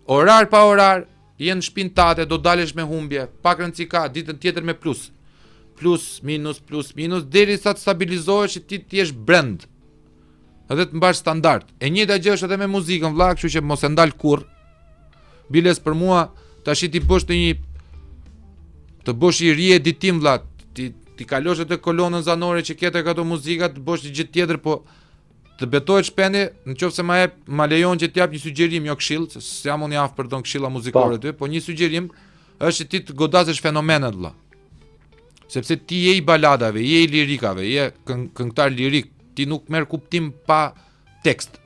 orar pa orar, jenë shpinë tate, do dalesh me humbje, pak rëndësi ka, ditën tjetër me plus. Plus, minus, deri sa të stabilizohesh që ti t'jesh brand. Edhe të mbash standard. E njëjta gjë është edhe me muzikën vlla, kështu që mos e ndal kurr. Biles për mua tash ti bësh të bësh i ri-editim vlla, ti kalosh atë kolonën zanore që ketë ato muzika, të bësh një gjë tjetër, po të betohet shpendi, nëse ma lejon që t'jap një sugjerim, jo këshill, se s'jam unë i aftë për don këshilla muzikore ty, po një sugjerim është që ti të godasësh fenomenet vlla. Sepse ti je i baladave, je i lirikave, je këngëtar lirik, ti nuk merr kuptim pa tekst.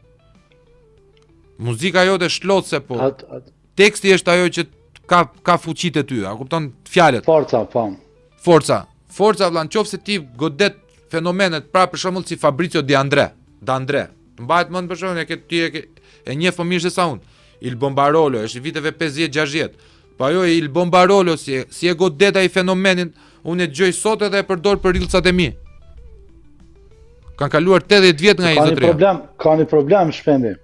Muzika jote shlodhse, po teksti është ajo që ka fuqitë e ty, a kupton fjalët. Forca, po. Forca vlla, nëse ti godet fenomenet, pra për shembull si Fabrizio D'Andre. Mbahet mend për shembull e njeh fëmijë se sa unë. Il Bombarolo është i viteve 50-60. Po ajo Il Bombarolo si e godet ai fenomenin, unë e dëgjoj sot edhe e përdor për rilcat e mi. Kanë kaluar 80 vjet nga ai zotëria. Ka një problem shpendi.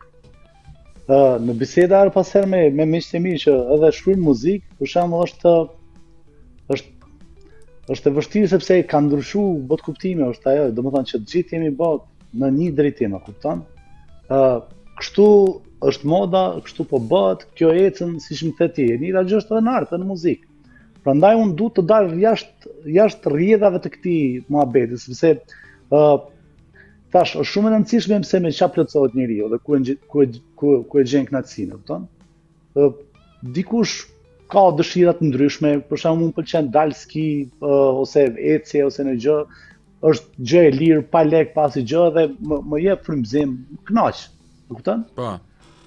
Në biseda her pas herë me miqtë e mi që edhe shkruajnë muzikë, për shembull është e vështirë sepse ka ndryshuar bot kuptimi, është ajo, domethënë që të gjithë jemi bot në një drejtim, e kupton? Kështu është moda, kështu po bëhet, kjo ecën siç më the ti. Njëra gjë është edhe në art, në muzikë. Prandaj unë duhet të dal jashtë rrjedhave të këtij muhabeti, sepse tash është shumë e rëndësishme se me çfarë plotësohet njeriu dhe ku e gjen kënaqësinë, kupton? Dikush ka dëshira të ndryshme, për shembull më pëlqen dal ski ose ecje ose në gjë, është gjë e lirë, pa lek, pa asnjë gjë dhe më jep frymëzim, kënaq. E kupton? Po.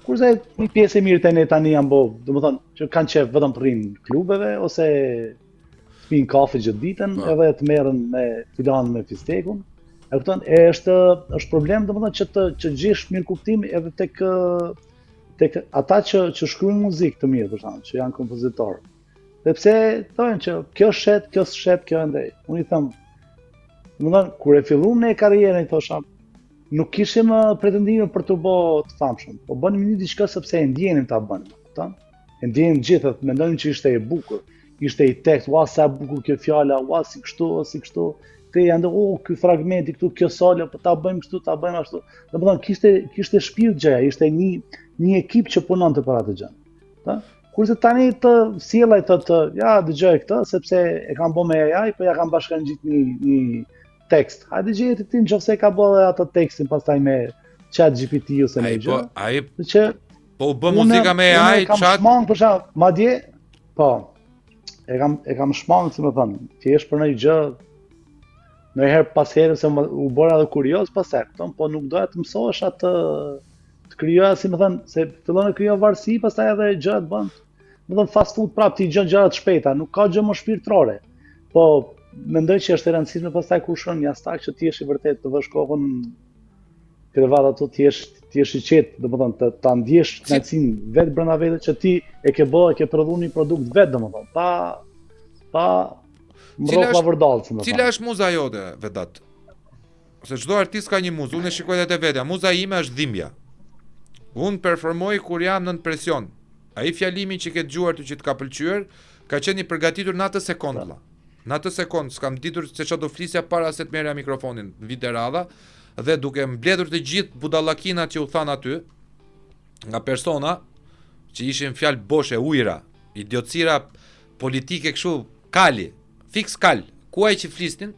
Kurse një pjesë e mirë të ne tani janë domethënë që kanë qef vetëm të rrinë klubeve ose të pinë kafe gjithë ditën, edhe të merren me filan me fistekun. E kupton? Është problem domethënë që gjesh mirë kuptim edhe tek ata që shkruajnë muzikë të mirë, për shembull, që janë kompozitorë. Sepse thonë që kjo shet, kjo s'shet, kjo ndej. Unë i them, domethënë kur e filluam ne karrierën, thosha, nuk kishim pretendime për të bërë të famshëm, po bënim një diçka sepse e ndjenim ta bënim, kupton? E ndjenim gjithë, mendonim që ishte e bukur, ishte i tekst, ua sa bukur kjo fjala, ua si kështu. Te janë ky fragmenti këtu, kjo solo, po ta bëjmë kështu, ta bëjmë ashtu. Domethënë kishte shpirt gjëja, ishte një ekip që punonte për atë gjë. Ta? Kurse tani të sjellaj ja dëgjoj këtë sepse e kam bërë me AI, po ja kam bashkangjit një tekst. Hajde gjejë ti nëse ka bërë atë tekstin pastaj me ChatGPT ose me gjë. Po u bë muzika me AI, chat. Kam për shkak, madje po. E kam shmang, si më thon, ti je për një gjë. Në herë pas herë se u bëra edhe kurioz pastaj, po nuk doja të mësohesh atë të krijoja, si më thënë, se fillon të krijo varësi, pastaj edhe gjërat bën. Më thënë fast food prap ti gjën gjëra të shpejta, nuk ka gjë më shpirtërore. Po mendoj që është e rëndësishme pastaj kur shon jashtag që ti je i vërtet të vësh kohën krevat ato ti je i qetë, domethënë ta ndjesh kënaqësinë vetë brenda vetes që ti e ke prodhuar një produkt vetë, domethënë, pa mbrojtja vërdallë. Cila është muza jote, Vedat? Se çdo artist ka një muzë, unë e shikoj edhe te vetja. Muza ime është dhimbja. Unë performoj kur jam nën presion. Ai fjalimi që ke dëgjuar ty që të ka pëlqyer, ka qenë i përgatitur në atë sekondë. Në atë sekondë s'kam ditur se çfarë do flisja para se të merrja mikrofonin në vit e radha dhe duke mbledhur të gjithë budallakinat që u than aty nga persona që ishin fjalë boshe, ujëra, idiotësira politike kështu, kali, fiks kal. Ku ai që flisnin,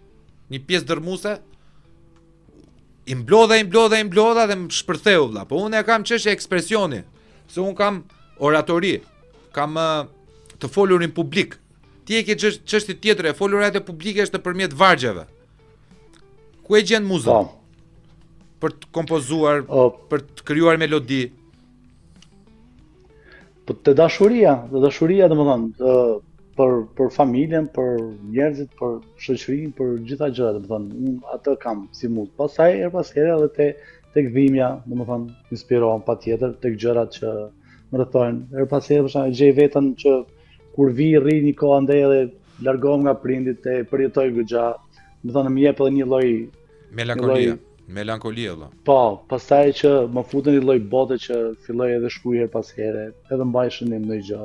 një pjesë dërmuese i mblodha dhe më shpërtheu vlla. Po unë e kam çështje ekspresioni, se unë kam oratori, kam të folurin publik. Ti e ke çështje tjetër, e folura edhe publike është nëpërmjet vargjeve. Ku e gjen muzën? Për të kompozuar, për të krijuar melodi. Po të dashuria domethënë, për familjen, për njerëzit, për shoqërinë, për gjitha gjërat, domethënë, unë atë kam si muzë. Pastaj her pas here edhe tek dhimbja, domethënë, inspirohem patjetër tek gjërat që më rrethojnë. Her pas here për shembull gjej veten që kur rri një kohë andaj edhe largohem nga prindit e përjetoj goxha, domethënë më jep edhe një lloj melankolie valla. Po, pastaj që më futën një lloj bote që filloj edhe shkruaj her pas here, edhe mbaj shënim në gjë.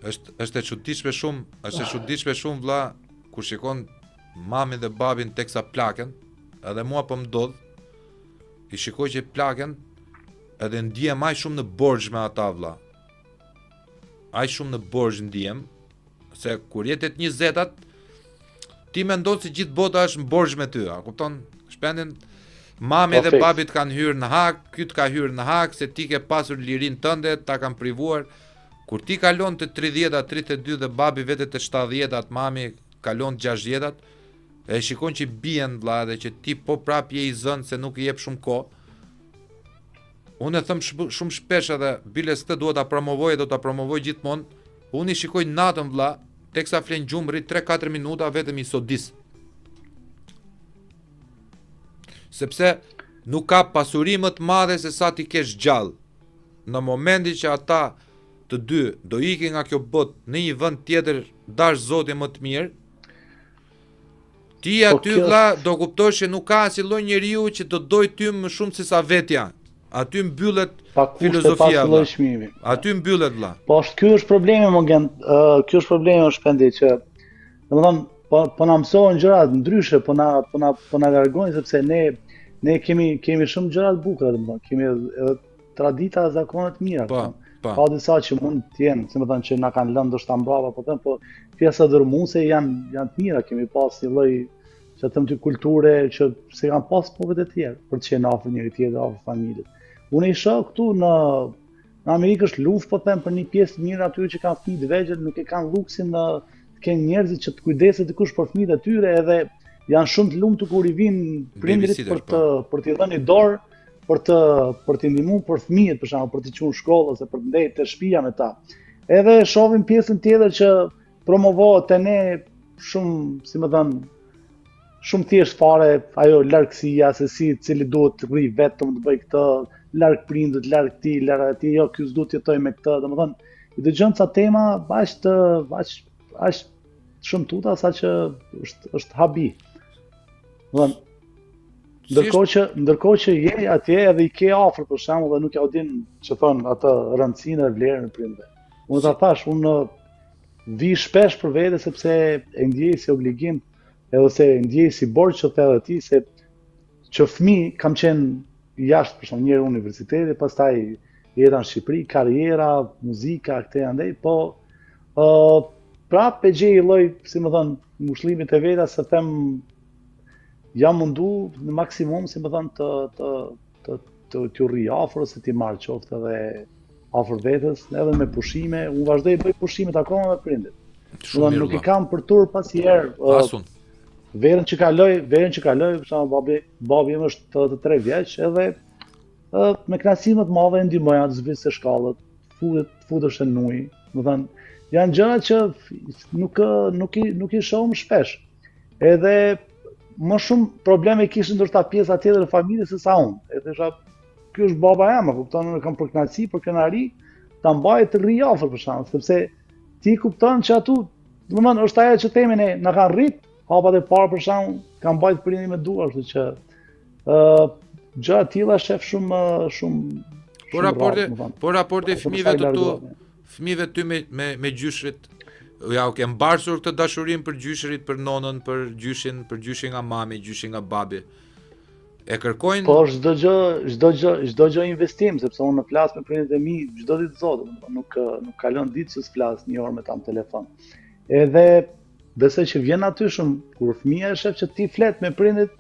Është e çuditshme shumë vlla kur shikon mamin dhe babin teksa plaken, edhe mua po më ndodh i shikoj që plaken edhe ndihem aq shumë në borxh me ata vlla. Aq shumë në borxh ndihem se kur jetet 20-at ti mendon se gjithë bota është në borxh me ty, a kupton? Shpendin mami dhe babit kanë hyrë në hak, ky të ka hyrë në hak se ti ke pasur lirinë tënde, ta kanë privuar. Kur ti kalon të 30-at, 32 dhe babi vete të 70-at, mami kalon 60-at, e shikon që bien vlla dhe që ti po prap je i zënë se nuk i jep shumë kohë. Unë e them shumë shpesh edhe biles këtë do ta promovoj gjithmonë. Unë i shikoj natën vlla, teksa flen gjumë rrit 3-4 minuta vetëm i sodis. sepse nuk ka pasuri më të madhe se sa ti kesh gjallë. Në momentin që ata të dy do ikin nga kjo botë në një vend tjetër dash Zoti më të mirë, ti aty vlla do kuptosh që nuk ka asnjë lloj njeriu që të doj ty më shumë se sa vetja. Aty mbyllet filozofia. Aty mbyllet vlla. Po ky është problemi Mogen, ky është problemi është Pendi që domethënë po na mësojnë gjëra ndryshe, po na largojnë sepse ne kemi shumë gjëra të bukura domethënë, kemi edhe tradita dhe zakone të mira. Ka disa që mund të jenë, si më thënë që na kanë lënë ndoshta mbrapa, po pjesa dërmuese janë të mira, kemi pas një lloj që të them ty kulture që se kanë pas popujt e tjerë për të qenë afër njëri tjetrit, afër familjes. Unë i shoh këtu në Amerikë është luftë, po them për një pjesë të mirë aty që kanë fëmijë të vegjël, nuk e kanë luksin të kenë njerëzit që të kujdeset dikush për fëmijët e tyre, edhe janë shumë të lumtur kur i vinë prindrit për t'i dhënë dorë, për të ndihmuar për fëmijët, për shembull, për të çuar shkollë ose për të ndejtë te shtëpia me ta. Edhe shohim pjesën tjetër që promovohet te ne shumë, si më thënë, shumë thjesht fare ajo largësia se si cili duhet të rri vetëm të bëj këtë, larg prindët, larg ti, larg atij, jo ky s'duhet të jetoj me këtë, domethënë i dëgjon ca tema aq shumë tuta sa që është habi. Domethënë ndërkohë që je atje edhe i ke afër për shembull dhe nuk ja din që thon atë rëndësinë e vlerën e prindve. Unë ta thash, unë vi shpesh për vete sepse e ndjej si obligim edhe se ndjej si borxh që the edhe ti se që fëmijë kam qenë jashtë për shembull një universiteti, pastaj jeta në Shqipëri, karriera, muzika, këtë andaj, po prapë e gjej lloj, si më thon, ngushëllimit e veta se them jam mundu në maksimum, si më thënë, t'u rri afër ose t'i marrë qoftë edhe afër vetës, edhe me pushime, unë vazhdoj bëj pushimet akoma me prindit. Nuk i kam për tur pasnjëherë. Verën që kaloj, për shembull, babi im është 83 vjeç, edhe me kënaqësi më të madhe e ndihmoj atë zbrisë shkallët, futesh në ujë, do thënë, janë gjëra që nuk i shohim shpesh. Edhe më shumë probleme kishin ndoshta pjesa tjetër e familjes se sa unë. E thësha, ky është baba jam, kupton, unë kam për kënaqësi, për kënaqëri, ta mbaj të rri afër për shkak, sepse ti kupton që atu, domethënë është ajo që themi ne, na kanë rrit, hapat e parë për shkak, kanë mbajt prindin me duar, kështu që gjëra të tilla shef shumë. Po raporti fëmijëve ty me gjyshrit, ja u ke mbarsur këtë dashurinë për gjyshrit, për nonën, për gjyshin nga mami, gjyshin nga babi. E kërkojnë. Po çdo gjë investim, sepse unë flas me prindërit e mi çdo ditë zotë, nuk kalon ditë që s'flas një orë me ta në telefon. Edhe besoj që vjen aty shumë kur fëmia e shef që ti flet me prindit,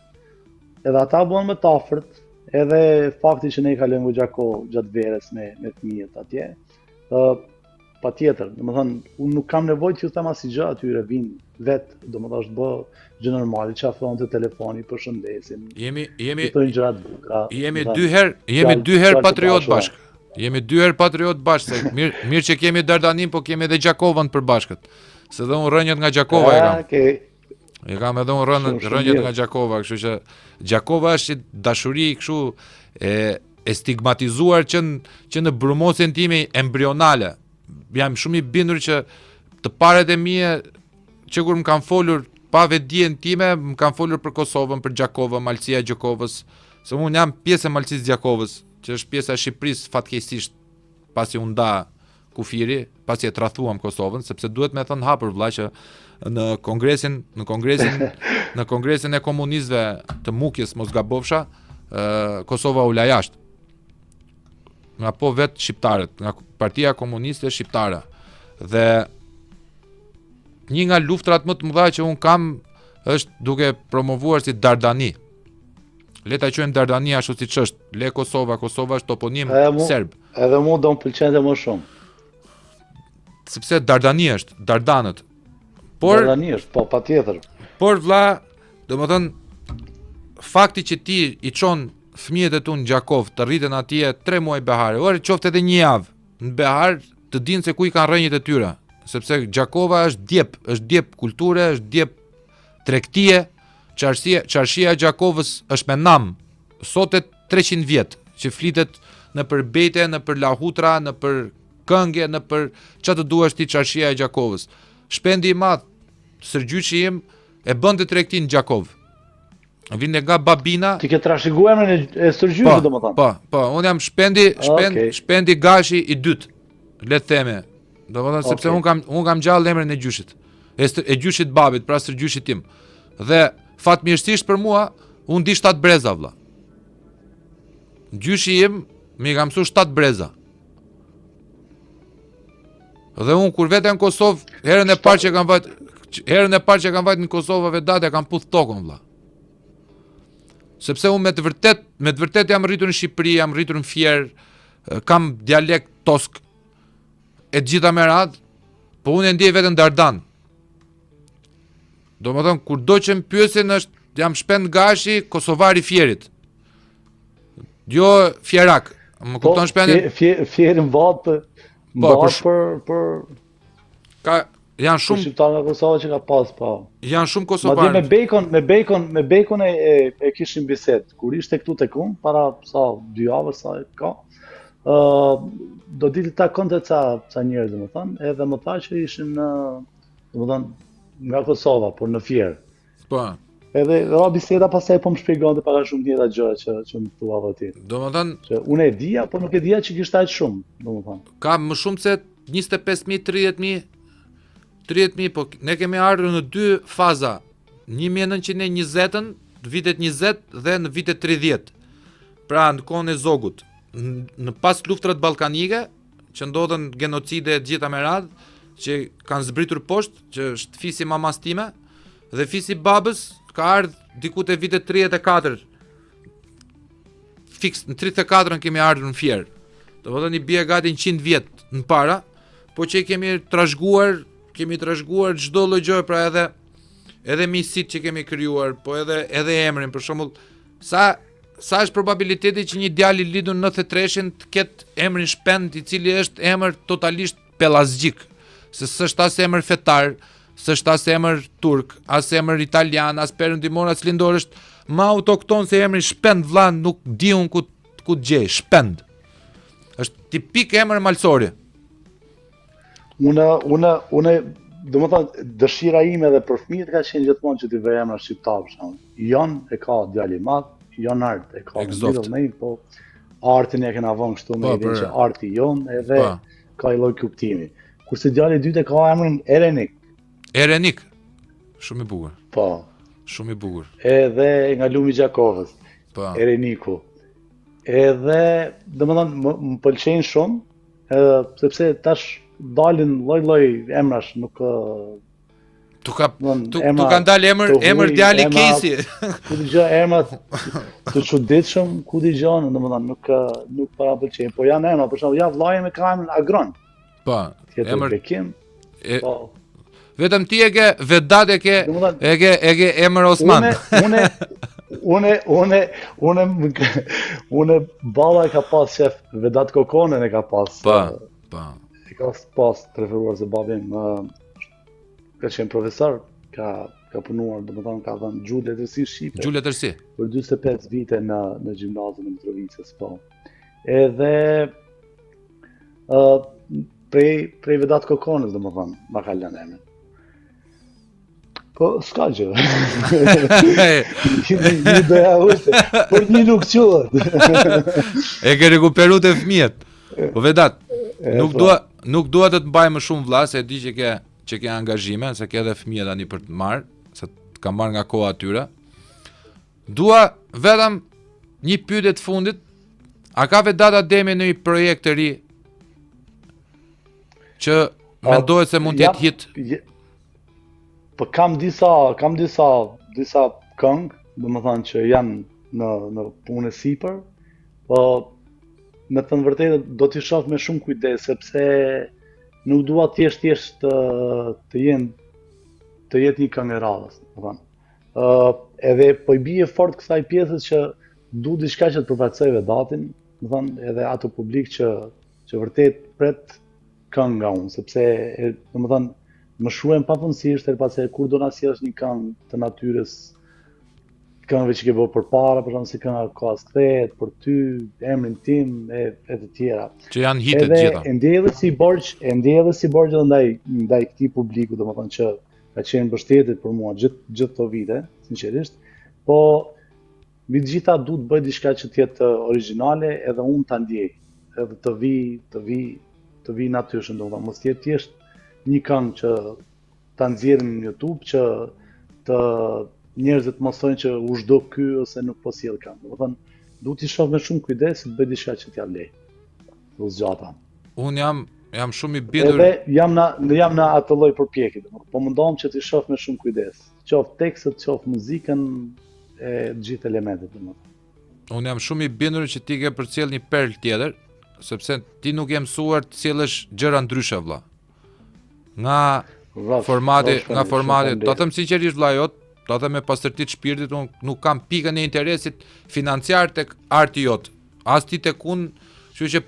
edhe ata bëhen më të afërt, edhe fakti që ne i kalojmë goxha kohë gjatë verës me fëmijët atje. Patjetër, domethënë unë nuk kam nevojë që të them asnjë gjë atyre, vinë vet, domethënë është bë gjë normale, që afrohen te telefoni, përshëndesin. Jemi dy herë patriot bashkë. Jemi dy herë patriot bashkë, se mirë që kemi Dardanin, po kemi edhe Gjakovën për bashkët. Se dhe unë rënjët nga Gjakova e kam. E kam edhe unë rënjët nga Gjakova, kështu që Gjakova është dashuri kështu e stigmatizuar që në brumosjen time embrionale. Jam shumë i bindur që të paret e mia që kur më kanë folur pa vetdijen time, më kanë folur për Kosovën, për Gjakovën, Malësia e Gjakovës, se unë jam pjesë e Malësisë Gjakovës, që është pjesë e Shqipërisë fatkeqësisht pasi u nda kufiri, pasi e tradhuam Kosovën, sepse duhet me thënë hapur vëlla që në kongresin e komunistëve të Mukjes, mos gabofsha, Kosova u la jashtë. Nga po vetë shqiptarët, nga Partia Komuniste Shqiptare. Dhe një nga luftrat më të mëdha që un kam është duke promovuar si Dardani. Le ta quajmë Dardani ashtu siç është. Le Kosova është toponim serb. Edhe mua do më pëlqente më shumë. Sepse Dardani është, Dardanët. Dardani është, po patjetër. Por vëlla, domethënë fakti që ti i çon fëmijët e tu në Gjakov të rriten atje 3 muaj behare, ore qoftë edhe një javë në behar të dinë se ku i kanë rënjët e tyre, sepse Gjakova është djep kulture, është djep tregtie, qarshia e Gjakovës është me nam, sot e 300 vjet që flitet në për bete, në për lahutra, në për këngje, në për çfarë të duash ti çarshia e Gjakovës. Shpendi i madh Sërgjyqi im e bënte tregtin Gjakov. Vinte nga babina. Ti ke trashëguar emrin e Sërgjyqit domethënë. Po, unë jam shpendi gashi i dytë, le të themi. Domethënë sepse unë kam gjallë emrin e gjyshit. E gjyshit babit, pra Sërgjyqit tim. Dhe fatmirësisht për mua, unë di 7 breza vlla. Gjyshi im më ka mësuar 7 breza. Dhe unë kur vete në Kosovë, herën e parë që kam vajt në Kosovë vetë kam puth tokën vlla. Sepse unë me të vërtet jam rritur në Shqipëri, jam rritur në Fier, kam dialekt tosk e gjitha me radhë, po unë e ndjej veten Dardan. Domethënë kurdo që më pyesin jam shpend gashi kosovar i Fierit. Jo Fierak. Më kupton shpendin? Fierin vatë për janë shumë shqiptarë nga Kosova që ka pas, po. Janë shumë kosovarë. Madje me Bekon e kishin bisedë. Kur ishte këtu tek unë para 2 javë sa ka. Do ditë ta konte ca njerëz domethënë, edhe më tha që ishin domethënë nga Kosova, por në Fier. Po. Edhe biseda pastaj po më shpjegonte para shumë njëta gjëra që më thua ti. Domethënë që unë e dija, por nuk e dija që kishte aq shumë, domethënë. Ka më shumë se 25.000, 30.000, po ne kemi ardhur në 2 faza. 1920-ën, vitet 20 dhe në vitet 30. Pra në kohën e Zogut. Në pas luftrat ballkanike, që ndodhen genocide të gjitha me radhë, që kanë zbritur poshtë, që është fisi mamas time, dhe fisi babës ka ardhur diku te vitet 34. Fiks në 34-ën kemi ardhur në Fier. Domethënë i bie gati 100 vjet në para, po që kemi trashëguar çdo lloj gjë, pra edhe miqësitë që kemi krijuar, po edhe emrin, për shembull, sa është probabiliteti që një djalë i lidhur në 93-shin të ketë emrin Shpend, i cili është emër totalisht pellazgjik, se s'është as emër fetar, s'është as emër turk, as emër italian, as perëndimor, as lindor, është më autokton se emri Shpend, vlla, nuk di unë ku të gjej, Shpend. Është tipik emër malsori. Unë domethënë dëshira ime edhe për fëmijët ka qenë gjithmonë që t'i vëj emra shqiptar për shembull. Jon e ka djali i madh, Jon Art e ka middle name, po Artin e kena vënë kështu me idin që Arti Jon edhe ka i lloj kuptimi. Kurse djali i dytë ka emrin Erenik. Erenik. Shumë i bukur. Po. Shumë i bukur. Edhe nga lumi i Gjakovës. Po. Ereniku. Edhe domethënë më pëlqejnë shumë, sepse tash dalin lloj emrash, nuk Tu kanë dalë emër djali Kesi. Ku dëgjoj emrat të çuditshëm, ku dëgjon, domethënë nuk para pëlqejnë, po janë emra, për shembull, ja vllai me ka emrin Agron. Po. Emër Bekim. Po. Vetëm ti e ke Vedat e ke emër Osman. Unë balla e ka pas shef Vedat Kokonën e ka pas. Po. E ka pas preferuar se babim ka qenë profesor, ka punuar, domethënë ka dhënë gjuhë letërsi shqipe. Gjuhë letërsi. Për 45 vite në gjimnazin e Mitrovicës, po. Edhe prej Vedat Kokonës, domethënë, ma ka lënë emrin. Po, s'ka gjë. Një doja ushte, por një nuk quhet. E ke rekuperu të fëmijët. Po Vedat, nuk dua të të mbaj më shumë vlla, se e di që ke angazhime, se ke edhe fëmijë tani për të marrë, se të ka marrë nga koha atyre. Dua vetëm një pyetje të fundit. A ka Vedat Ademi në një projekt të ri që mendohet se mund të jetë hit? Po kam disa këngë, domethënë që janë në punë sipër, po me të thënë vërtetë do t'i shoh me shumë kujdes, sepse nuk dua thjesht të jetë një këngë e radhës, domethënë. Edhe po i bie fort kësaj pjesës që du diçka që të përfaqësoj Vedatin, domethënë edhe ato publik që vërtet pret këngë nga unë, sepse domethënë më shuhem papunësisht, her pas kur do na sjellësh një këngë të natyrës këngëve që ke bërë përpara, për shembull si kënga Koas kthehet, për ty, emrin tim e të tjera. Që janë hitet Edhe gjitha. e ndjej edhe si borxh edhe ndaj këtij publiku, domethënë që ka qenë mbështetje për mua gjithë këto vite, sinqerisht. Po mbi të gjitha duhet bëj diçka që të jetë origjinale edhe unë ta ndjej, edhe të vi natyrshëm, domethënë mos jetë thjesht një këngë që ta nxjerrim në YouTube që të njerëzit mos thonë që u zhdo ky ose nuk po sjell këngë. Domethënë duhet t'i shoh me shumë kujdes të bëj diçka që t'ja lej. U zgjata. Unë jam shumë i bindur. Edhe jam në atë lloj përpjekje, domethënë po mundohem që t'i shoh me shumë kujdes. Qoftë tekstet, qoftë muzikën e gjithë elementet domethënë. Unë jam shumë i bindur që ti ke përcjell një perl tjetër, sepse ti nuk je mësuar të sjellësh gjëra ndryshe vëlla. Nga formati, do të them sinqerisht vëlla jot, do të them me pastërti të shpirtit, unë nuk kam pikën e interesit financiar tek arti jot. As ti tek unë, kështu që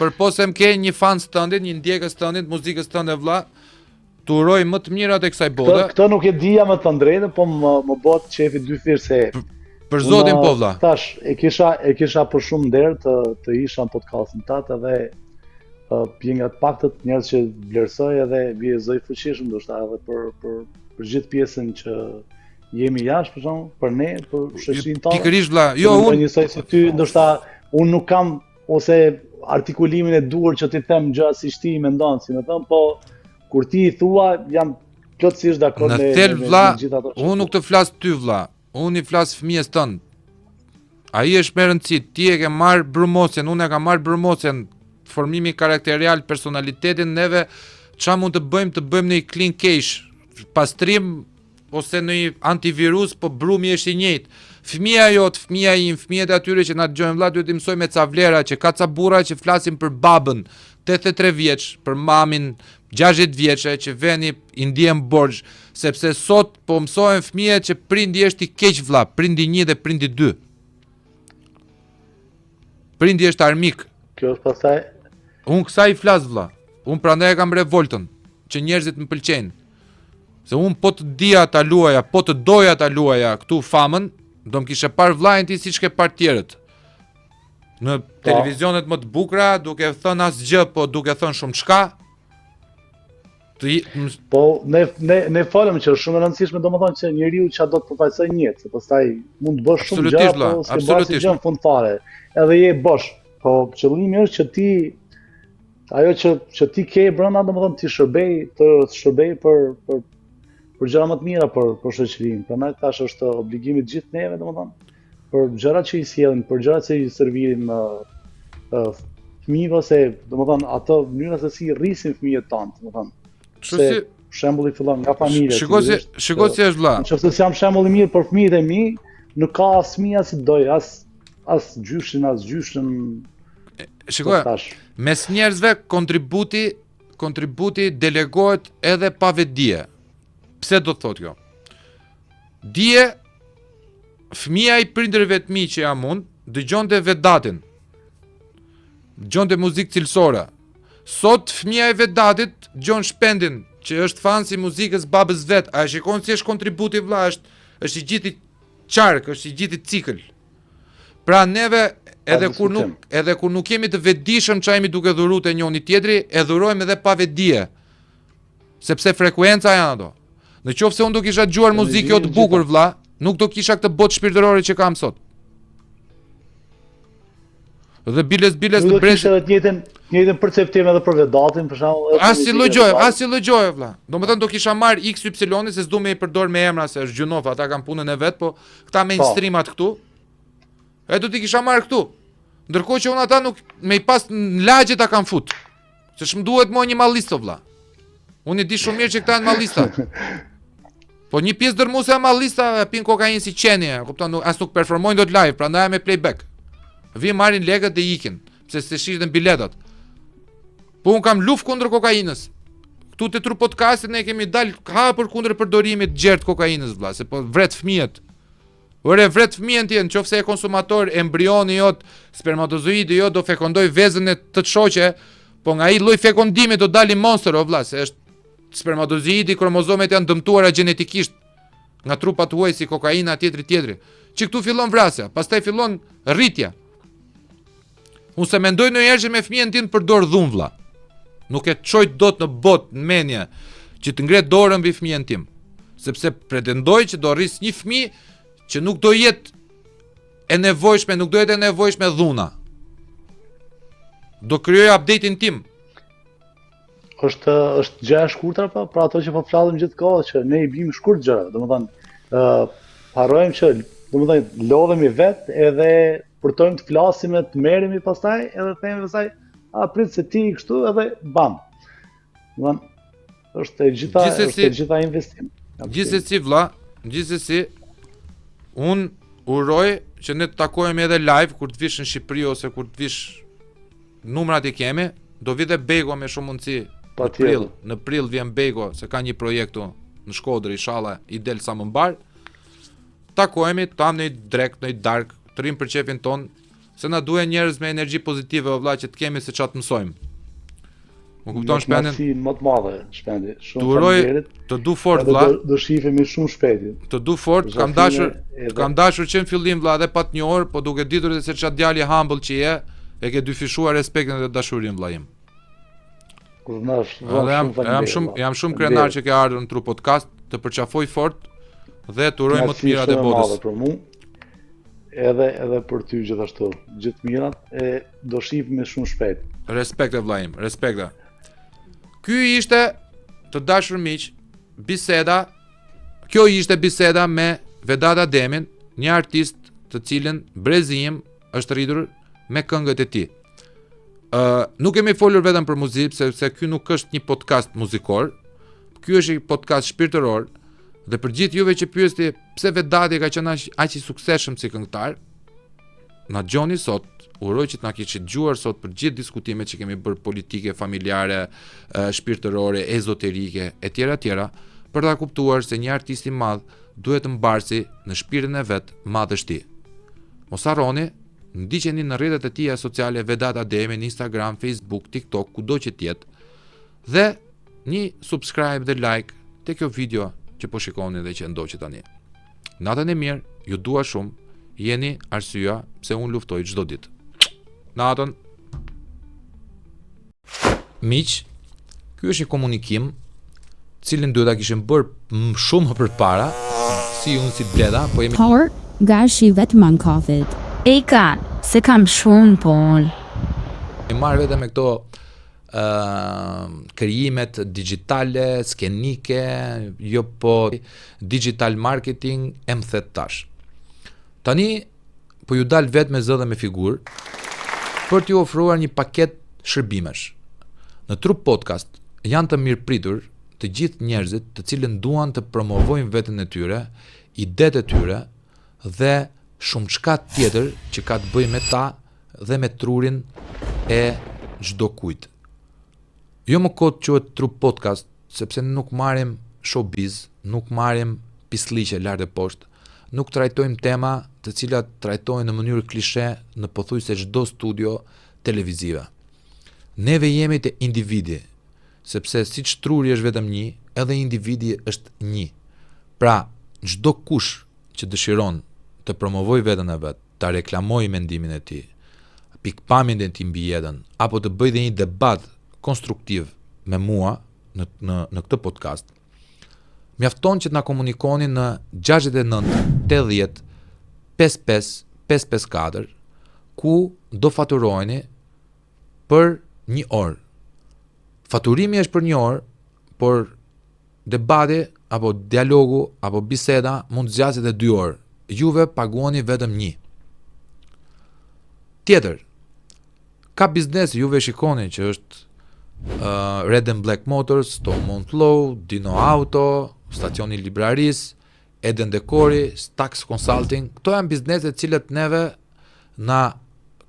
përpose më ke një fan stëndit, një ndjekës stëndit, muzikës stëndit vëlla, të uroj më të mirat e kësaj bote. Këtë nuk e dija me të drejtën, po më bot qefi dy thirr se për zotin po vëlla. Tash e kisha për shumë nder të isha në podcastin tat edhe pje nga të paktët njerëz që vlerësoj edhe vjezoj fuqishëm ndoshta edhe për gjithë pjesën që jemi jashtë, për shembull, për ne, për shoqërinë tonë. Pikërisht vëlla, jo unë njësoj si ty, ndoshta unë nuk kam ose artikulimin e duhur që ti them gjëra siç ti mendon, si më thon, po kur ti i thua jam plotësisht dakord me gjithë ato. Unë nuk të flas ty vëlla, unë i flas fëmijës tënd. Ai është më rëndësi, ti e ke marr brumosjen, unë e kam marr brumosjen, formimi karakterial, personalitetin, neve çfarë mund të bëjmë në një clean cache, pastrim ose në një antivirus, po brumi është i njëjtë. Fëmia jot, fëmia im, fëmijët e atyre që na dëgjojnë vëlla, duhet të mësojmë me ca vlera, që ka ca burra që flasin për babën, 83 vjeç, për mamin 60 vjeçe që veni i ndjen borxh, sepse sot po mësojnë fëmijët që prindi është i keq vëlla, prindi 1 dhe prindi 2. Prindi është armik. Kjo është pastaj. Unë kësaj flas vëlla. Unë prandaj kam revoltën që njerëzit më pëlqejnë. Se unë po të dija ta luaja, po të doja ta luaja këtu famën, do më kishe parë vllajën ti siç ke parë tjerët. Në televizionet më të bukura, duke thënë asgjë, po duke thënë shumë çka. Po ne folëm që është shumë e rëndësishme, domethënë që njeriu çfarë do të përfaqësojë në jetë, se pastaj mund të bësh shumë gjëra, po s'ke bërë gjë në fund fare. Edhe je bosh. Po qëllimi është që ti ajo që ti ke brenda, domethënë ti shërbej për gjëra më të mira për shoqërinë. Prandaj tash është obligimi të gjithë neve, domethënë, për gjërat që i sjellin, për gjërat që i servirin fëmijëve, ose domethënë ato mënyra se si rrisin fëmijët tanë, domethënë. Se shembulli fillon nga familja. Shiko si është vëlla. Nëse jam shembull i mirë për fëmijët e mi, nuk ka as fëmijë as doj, as gjyshin. Shikoj, mes njerëzve kontributi delegohet edhe pa vetdije. Pse do të thotë kjo? Dije, fëmia i prindërve të mi që jam unë, dëgjonte Vedatin. Dëgjonte muzikë cilësore. Sot fëmia e Vedatit dëgjon Shpendin, që është fan si muzikës babës vet. A e shikon si është kontributi vëlla, është i gjithë qark, është i gjithë cikël. Pra neve edhe kur nuk jemi të vetëdijshëm çfarë jemi duke dhuruar te njëri tjetri, e dhurojmë edhe pa vetdije. Sepse frekuenca janë ato. Në qoftë se unë do kisha dëgjuar muzikë jo të bukur vëlla, nuk do kisha këtë botë shpirtërore që kam sot. Dhe biles të brezit. Do kisha të njëjtën perceptim edhe për Vedatin, për shembull. As si llogjoj vëlla. Domethënë do kisha marr XY se s'du me i përdor me emra se është gjunov, ata kanë punën e vet, po këta mainstreamat këtu. E do t'i kisha marrë këtu. Ndërkohë që unë ata nuk me i pas në lagje ta kanë fut. Se shmë duhet mo një mallisto vëlla. Unë i di shumë mirë që këta janë mallista. Po një pjesë dërmuese e mallista pin kokainë si qenie, kupton, as nuk performojnë dot live, prandaj me playback. Vi marrin lekët dhe ikin, pse se shitën biletat. Po un kam luftë kundër kokainës. Këtu te Tru Podcastin ne kemi dal hapur kundër përdorimit të gjerë të kokainës vëlla, se po vret fëmijët. Ore vret fëmijën ti, nëse e konsumator embrioni jot, spermatozoidi jot do fekondoj vezën e të shoqe, po nga ai lloj fekondimi do dali monster o vëlla, se është spermatozoidi, kromozomet janë dëmtuara gjenetikisht. nga trupat huaj si kokaina tjetri, që këtu fillon vrasja, pastaj fillon rritja. Unë se mendoj ndonjëherë që me fëmijën tim përdor dhunë vlla. Nuk e çoj dot në botë në menje që të ngret dorën mbi fëmijën tim, sepse pretendoj që do rris një fëmijë që nuk do jetë e nevojshme dhuna. Do krijoj update-in tim. Është gjë e shkurtër pra ato që po flasim gjithkohë që ne i bim shkurt gjëra, domethënë harrojmë që domethënë lodhemi vetë edhe përtojmë të flasim e të merremi pastaj edhe themi pastaj prit se ti kështu edhe bam. Domethënë është e gjitha investim. Gjithsesi vlla, unë uroj që ne të takojmë edhe live kur të vish në Shqipëri ose kur të vish, numrat i kemi, do vi dhe Bego me shumë mundësi. Në prill vjen Bego se ka një projektu në Shkodër, inshallah i del sa më mbar. Takohemi, tam në i drek, në i dark, të rrim për qefin ton, se na duhen njerëz me energji pozitive o vlla që të kemi se çat mësojmë. Më kupton Shpendin? Si më të madhe Shpendi. Shumë faleminderit. Të du fort vlla. Do shihemi shumë shpejt. Të du fort, kam dashur që në fillim vlla edhe pa të njohur, po duke ditur se çat djalë humble që je, e ke dyfishuar respektin dhe dashurinë vlla im. Jam shumë krenar që ke ardhur në Tru Podcast, të përqafoj fort dhe të uroj më të mirat e botës. Për mu, edhe për ty gjithashtu, gjithë mirat, e do shihemi shumë shpejt. Respekte vlla im, respekte. Ky ishte, të dashur miq, kjo ishte biseda me Vedat Ademin, një artist të cilën brezi im është rritur me këngët e tij. Nuk kemi folur vetëm për muzikë, sepse ky nuk është një podcast muzikor. Ky është një podcast shpirtëror. Dhe për gjithë juve që pyesni pse Vedati ka qenë aq i suksesshëm si këngëtar, na dëgjoni sot, uroj që të na kishit dëgjuar sot për gjithë diskutimet që kemi bërë politike, familjare, shpirtërore, ezoterike, etj, për ta kuptuar se një artist i madh duhet të mbarsi në shpirtin e vet madhështi. Mos harroni, ndiqeni në rrjetet e tija sociale Vedat Ademi në Instagram, Facebook, TikTok, kudo që të jetë, dhe një subscribe dhe like te kjo video që po shikoni dhe që ndoqet tani. Natën e mirë, ju dua shumë, jeni arsyeja pse unë luftoj çdo ditë. Natën. Miq, ky është një komunikim, cilin duhet ta kishim bërë shumë më përpara, si unë si Bleda, po jemi Power, gashi vetëm an kafit. Eka, se kam shumë pun. E marr vetëm me këto krijimet digjitale, skenike, jo po digital marketing, e më thet tash. Tani po ju dal vetë me zë dhe me figurë për t'ju ofruar një paket shërbimesh. Në Tru Podcast janë të mirëpritur të gjithë njerëzit të cilën duan të promovojnë veten e tyre, idetë e tyre dhe shumë çka tjetër që ka të bëjë me ta dhe me trurin e çdo kujt. Jo më kot quhet Tru Podcast, sepse nuk marrim showbiz, nuk marrim pisliqe lart e poshtë, nuk trajtojmë tema të cilat trajtohen në mënyrë klishe në pothuajse çdo studio televizive. Neve jemi te individi, sepse siç truri është vetëm një, edhe individi është një. Pra, çdo kush që dëshiron të promovoj veten e vet, ta reklamoj mendimin e tij, pikpamjen e tij mbi jetën, apo të bëjë një debat konstruktiv me mua në këtë podcast, mjafton që të na komunikoni në 69 80 55 554, ku do faturoheni për një orë. Faturimi është për një orë, por debati apo dialogu apo biseda mund të zgjaset edhe 2 orë. Juve paguani vetëm 1. Tjetër, ka biznes, juve shikoni që është Red and Black Motors, Stormont Flow, Dino Auto, Stacioni Libraris, Eden Dekori, Stax Consulting. Këto janë bizneset cilët neve na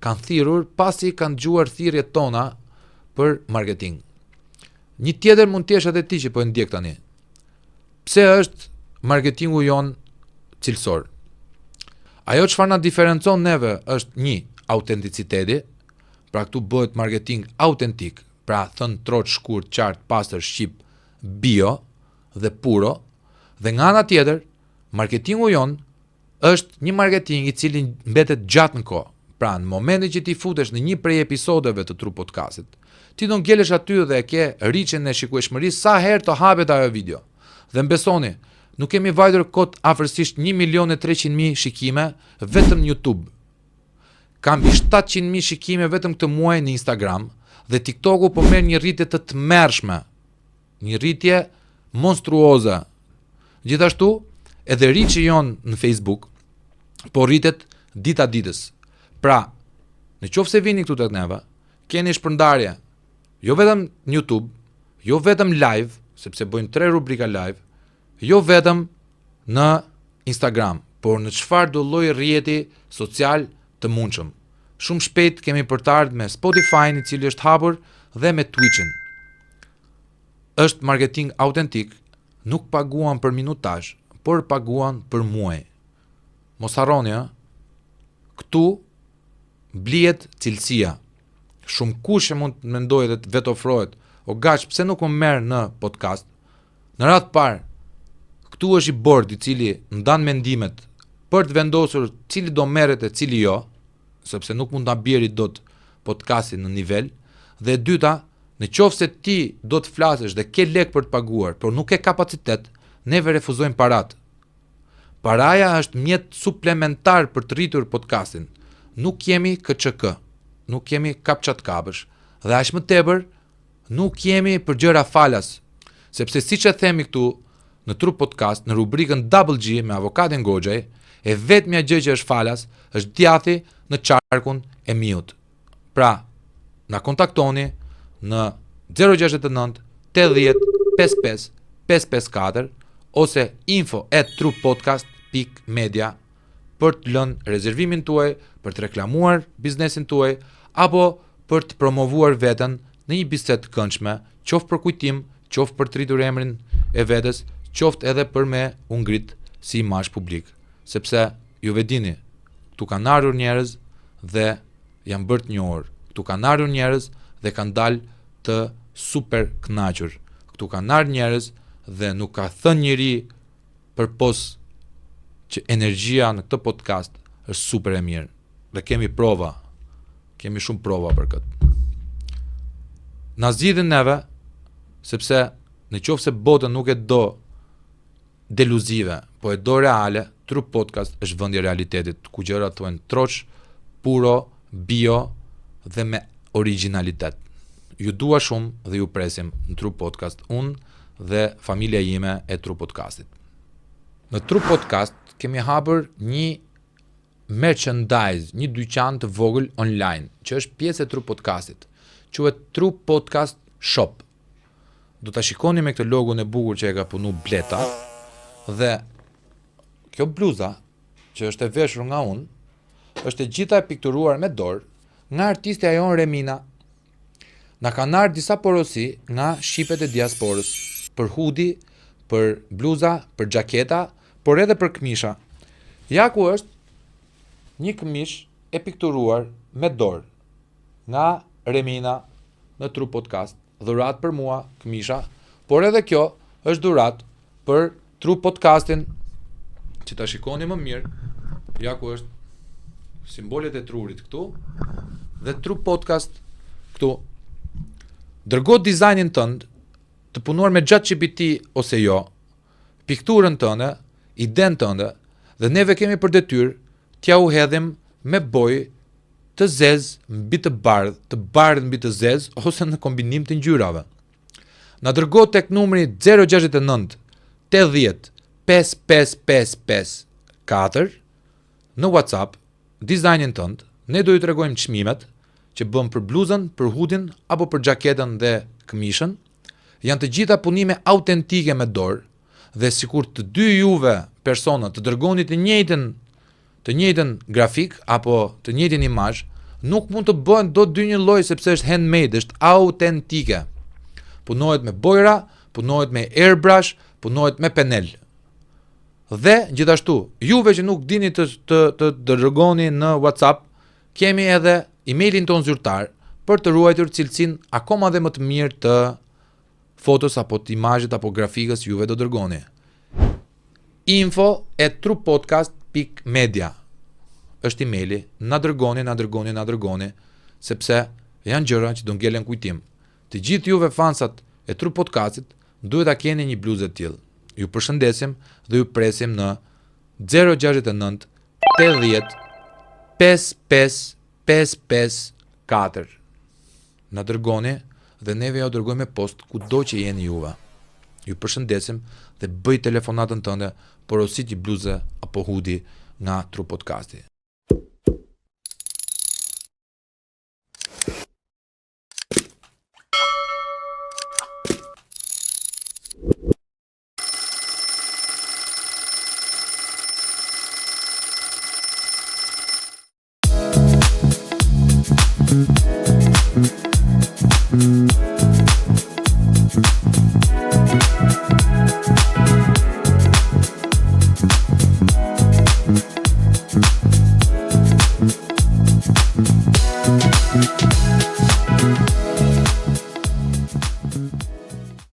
kanë thirrur pasi kanë dëgjuar thirrjet tona për marketing. Një tjetër mund të jesh edhe ti që po e ndjek tani. Pse është marketingu jon cilësor? Ajo çfarë na diferencon neve është 1, autenticiteti, pra këtu bëhet marketing autentik, pra thënë troç, shkurt, qartë, pastër, shqip, bio dhe puro, dhe nga ana tjetër Marketingu jon është një marketing i cili mbetet gjatë në kohë. Pra, në momentin që ti futesh në një prej episodeve të Tru Podcastit, ti do ngelesh aty dhe e ke rritjen e shikueshmërisë sa herë të hapet ajo video. Dhe mbesoni, nuk kemi vajtur kot afërsisht 1.300.000 shikime vetëm në YouTube. Kam mbi 700.000 shikime vetëm këtë muaj në Instagram dhe TikToku po merr një rritje të tmerrshme, një rritje monstruoze. Gjithashtu, edhe reach-i jon në Facebook po rritet dita ditës. Pra, në qoftë se vini këtu tek neve, keni shpërndarje jo vetëm në YouTube, jo vetëm live, sepse bëjmë 3 rubrika live, jo vetëm në Instagram, por në çfarë do lloj rrjeti social të mundshëm. Shumë shpejt kemi për të ardhur me Spotify-n, i cili është hapur, dhe me Twitch-in. Është marketing autentik, nuk paguan për minutazh, por paguan për muaj. Mos harroni, këtu blihet cilësia. Shumë kush e mund të mendojë dhe të vetë ofrohet, o gaç, pse nuk më merr në podcast? Në radhë parë, këtu është i bord i cili ndan mendimet për të vendosur cili do merret e cili jo, sepse nuk mund ta bjeri dot podcastin në nivel, dhe e dyta, në qoftë se ti do të flasësh dhe ke lek për të paguar, por nuk ke kapacitet, neve refuzojmë parat. Paraja është mjet suplementar për të rritur podcastin. Nuk jemi KÇK, nuk jemi kapçat kapësh, dhe aq më tepër nuk jemi për gjëra falas, sepse siç e themi këtu në Tru Podcast, në rubrikën Double G me avokatin Goxhaj, e vetmja gjë që është falas është djathi në qarkun e miut. Pra, na kontaktoni në 069 80 55 554 ose info@trupodcast.media për të lënë rezervimin tuaj, për të reklamuar biznesin tuaj, apo për të promovuar veten në një bisedë të këndshme, qoftë për kujtim, qoftë për të rritur emrin e vetes, qoftë edhe për me u ngrit si imazh publik. Sepse ju dini, këtu kanë ardhur njerëz dhe janë bërë të njohur. Këtu kanë ardhur njerëz dhe kanë dalë të super kënaqur. Këtu kanë ardhur njerëz dhe nuk ka thënë njëri përpos që energjia në këtë podcast është super e mirë. Dhe kemi prova. Kemi shumë prova për këtë. Na zgjidhin neve, sepse në qoftë se botën nuk e do deluzive, po e do reale, Tru Podcast është vendi i realitetit, ku gjërat thuhen troç, puro, bio dhe me originalitet. Ju dua shumë dhe ju presim në Tru Podcast, unë dhe familja ime e Tru Podcastit. Në Tru Podcast kemi hapur një merchandise, një dyqan të vogël online, që është pjesë e Tru Podcastit. Quhet Tru Podcast Shop. Do ta shikoni me këtë logon e bukur që e ka punu Bleta, dhe kjo bluza që është e veshur nga unë, është e gjitha e pikturuar me dorë nga artistja jon Remina. Na kanë ardhur disa porosi nga shqipet e diasporës, për hudi, për bluza, për xhaketa, por edhe për këmisha. Ja ku është një këmish e pikturuar me dorë nga Remina në Tru Podcast, dhurat për mua, këmisha, por edhe kjo është dhurat për Tru Podcastin, që ta shikoni më mirë. Ja ku është simbolet e trurit këtu, dhe Tru Podcast këtu. Dërgo dizajnin tënd, të punuar me ChatGPT ose jo, pikturën tënde, iden tënde, dhe neve kemi për detyrë t'ja u hedhim me bojë të zezë mbi të bardhë mbi të zezë, ose në kombinim të ngjyrave. Na dërgo tek numri 069 80 55554 në WhatsApp dizajnin tënd. Ne do ju tregojmë çmimet që bëm për bluzën, për hudin apo për xhaketën dhe këmishën. Janë të gjitha punime autentike me dorë, dhe sikur të dy juve persona të dërgoni të njëjtën grafik apo të njëjtin imazh, nuk mund të bëhen dot dy një lloj, sepse është handmade, është autentike. Punohet me bojra, punohet me airbrush, punohet me penel. Dhe gjithashtu, juve që nuk dini të dërgoni në WhatsApp, kemi edhe emailin ton zyrtar për të ruajtur cilësinë akoma dhe më të mirë të fotos apo të imazhit apo grafikës juve do dërgoni. info@truppodcast.media është emaili, na dërgoni, sepse janë gjëra që do ngelen kujtim. Të gjithë juve fansat e Trup Podcastit duhet ta keni një bluzë të tillë. Ju përshëndesim dhe ju presim në 069 80 55 554. Na dërgoni dhe neve ja dërgojmë post kudo që jeni juve. Ju përshëndesim dhe bëj telefonatën tënde, porosit një bluze apo hudi nga Trup Podcasti.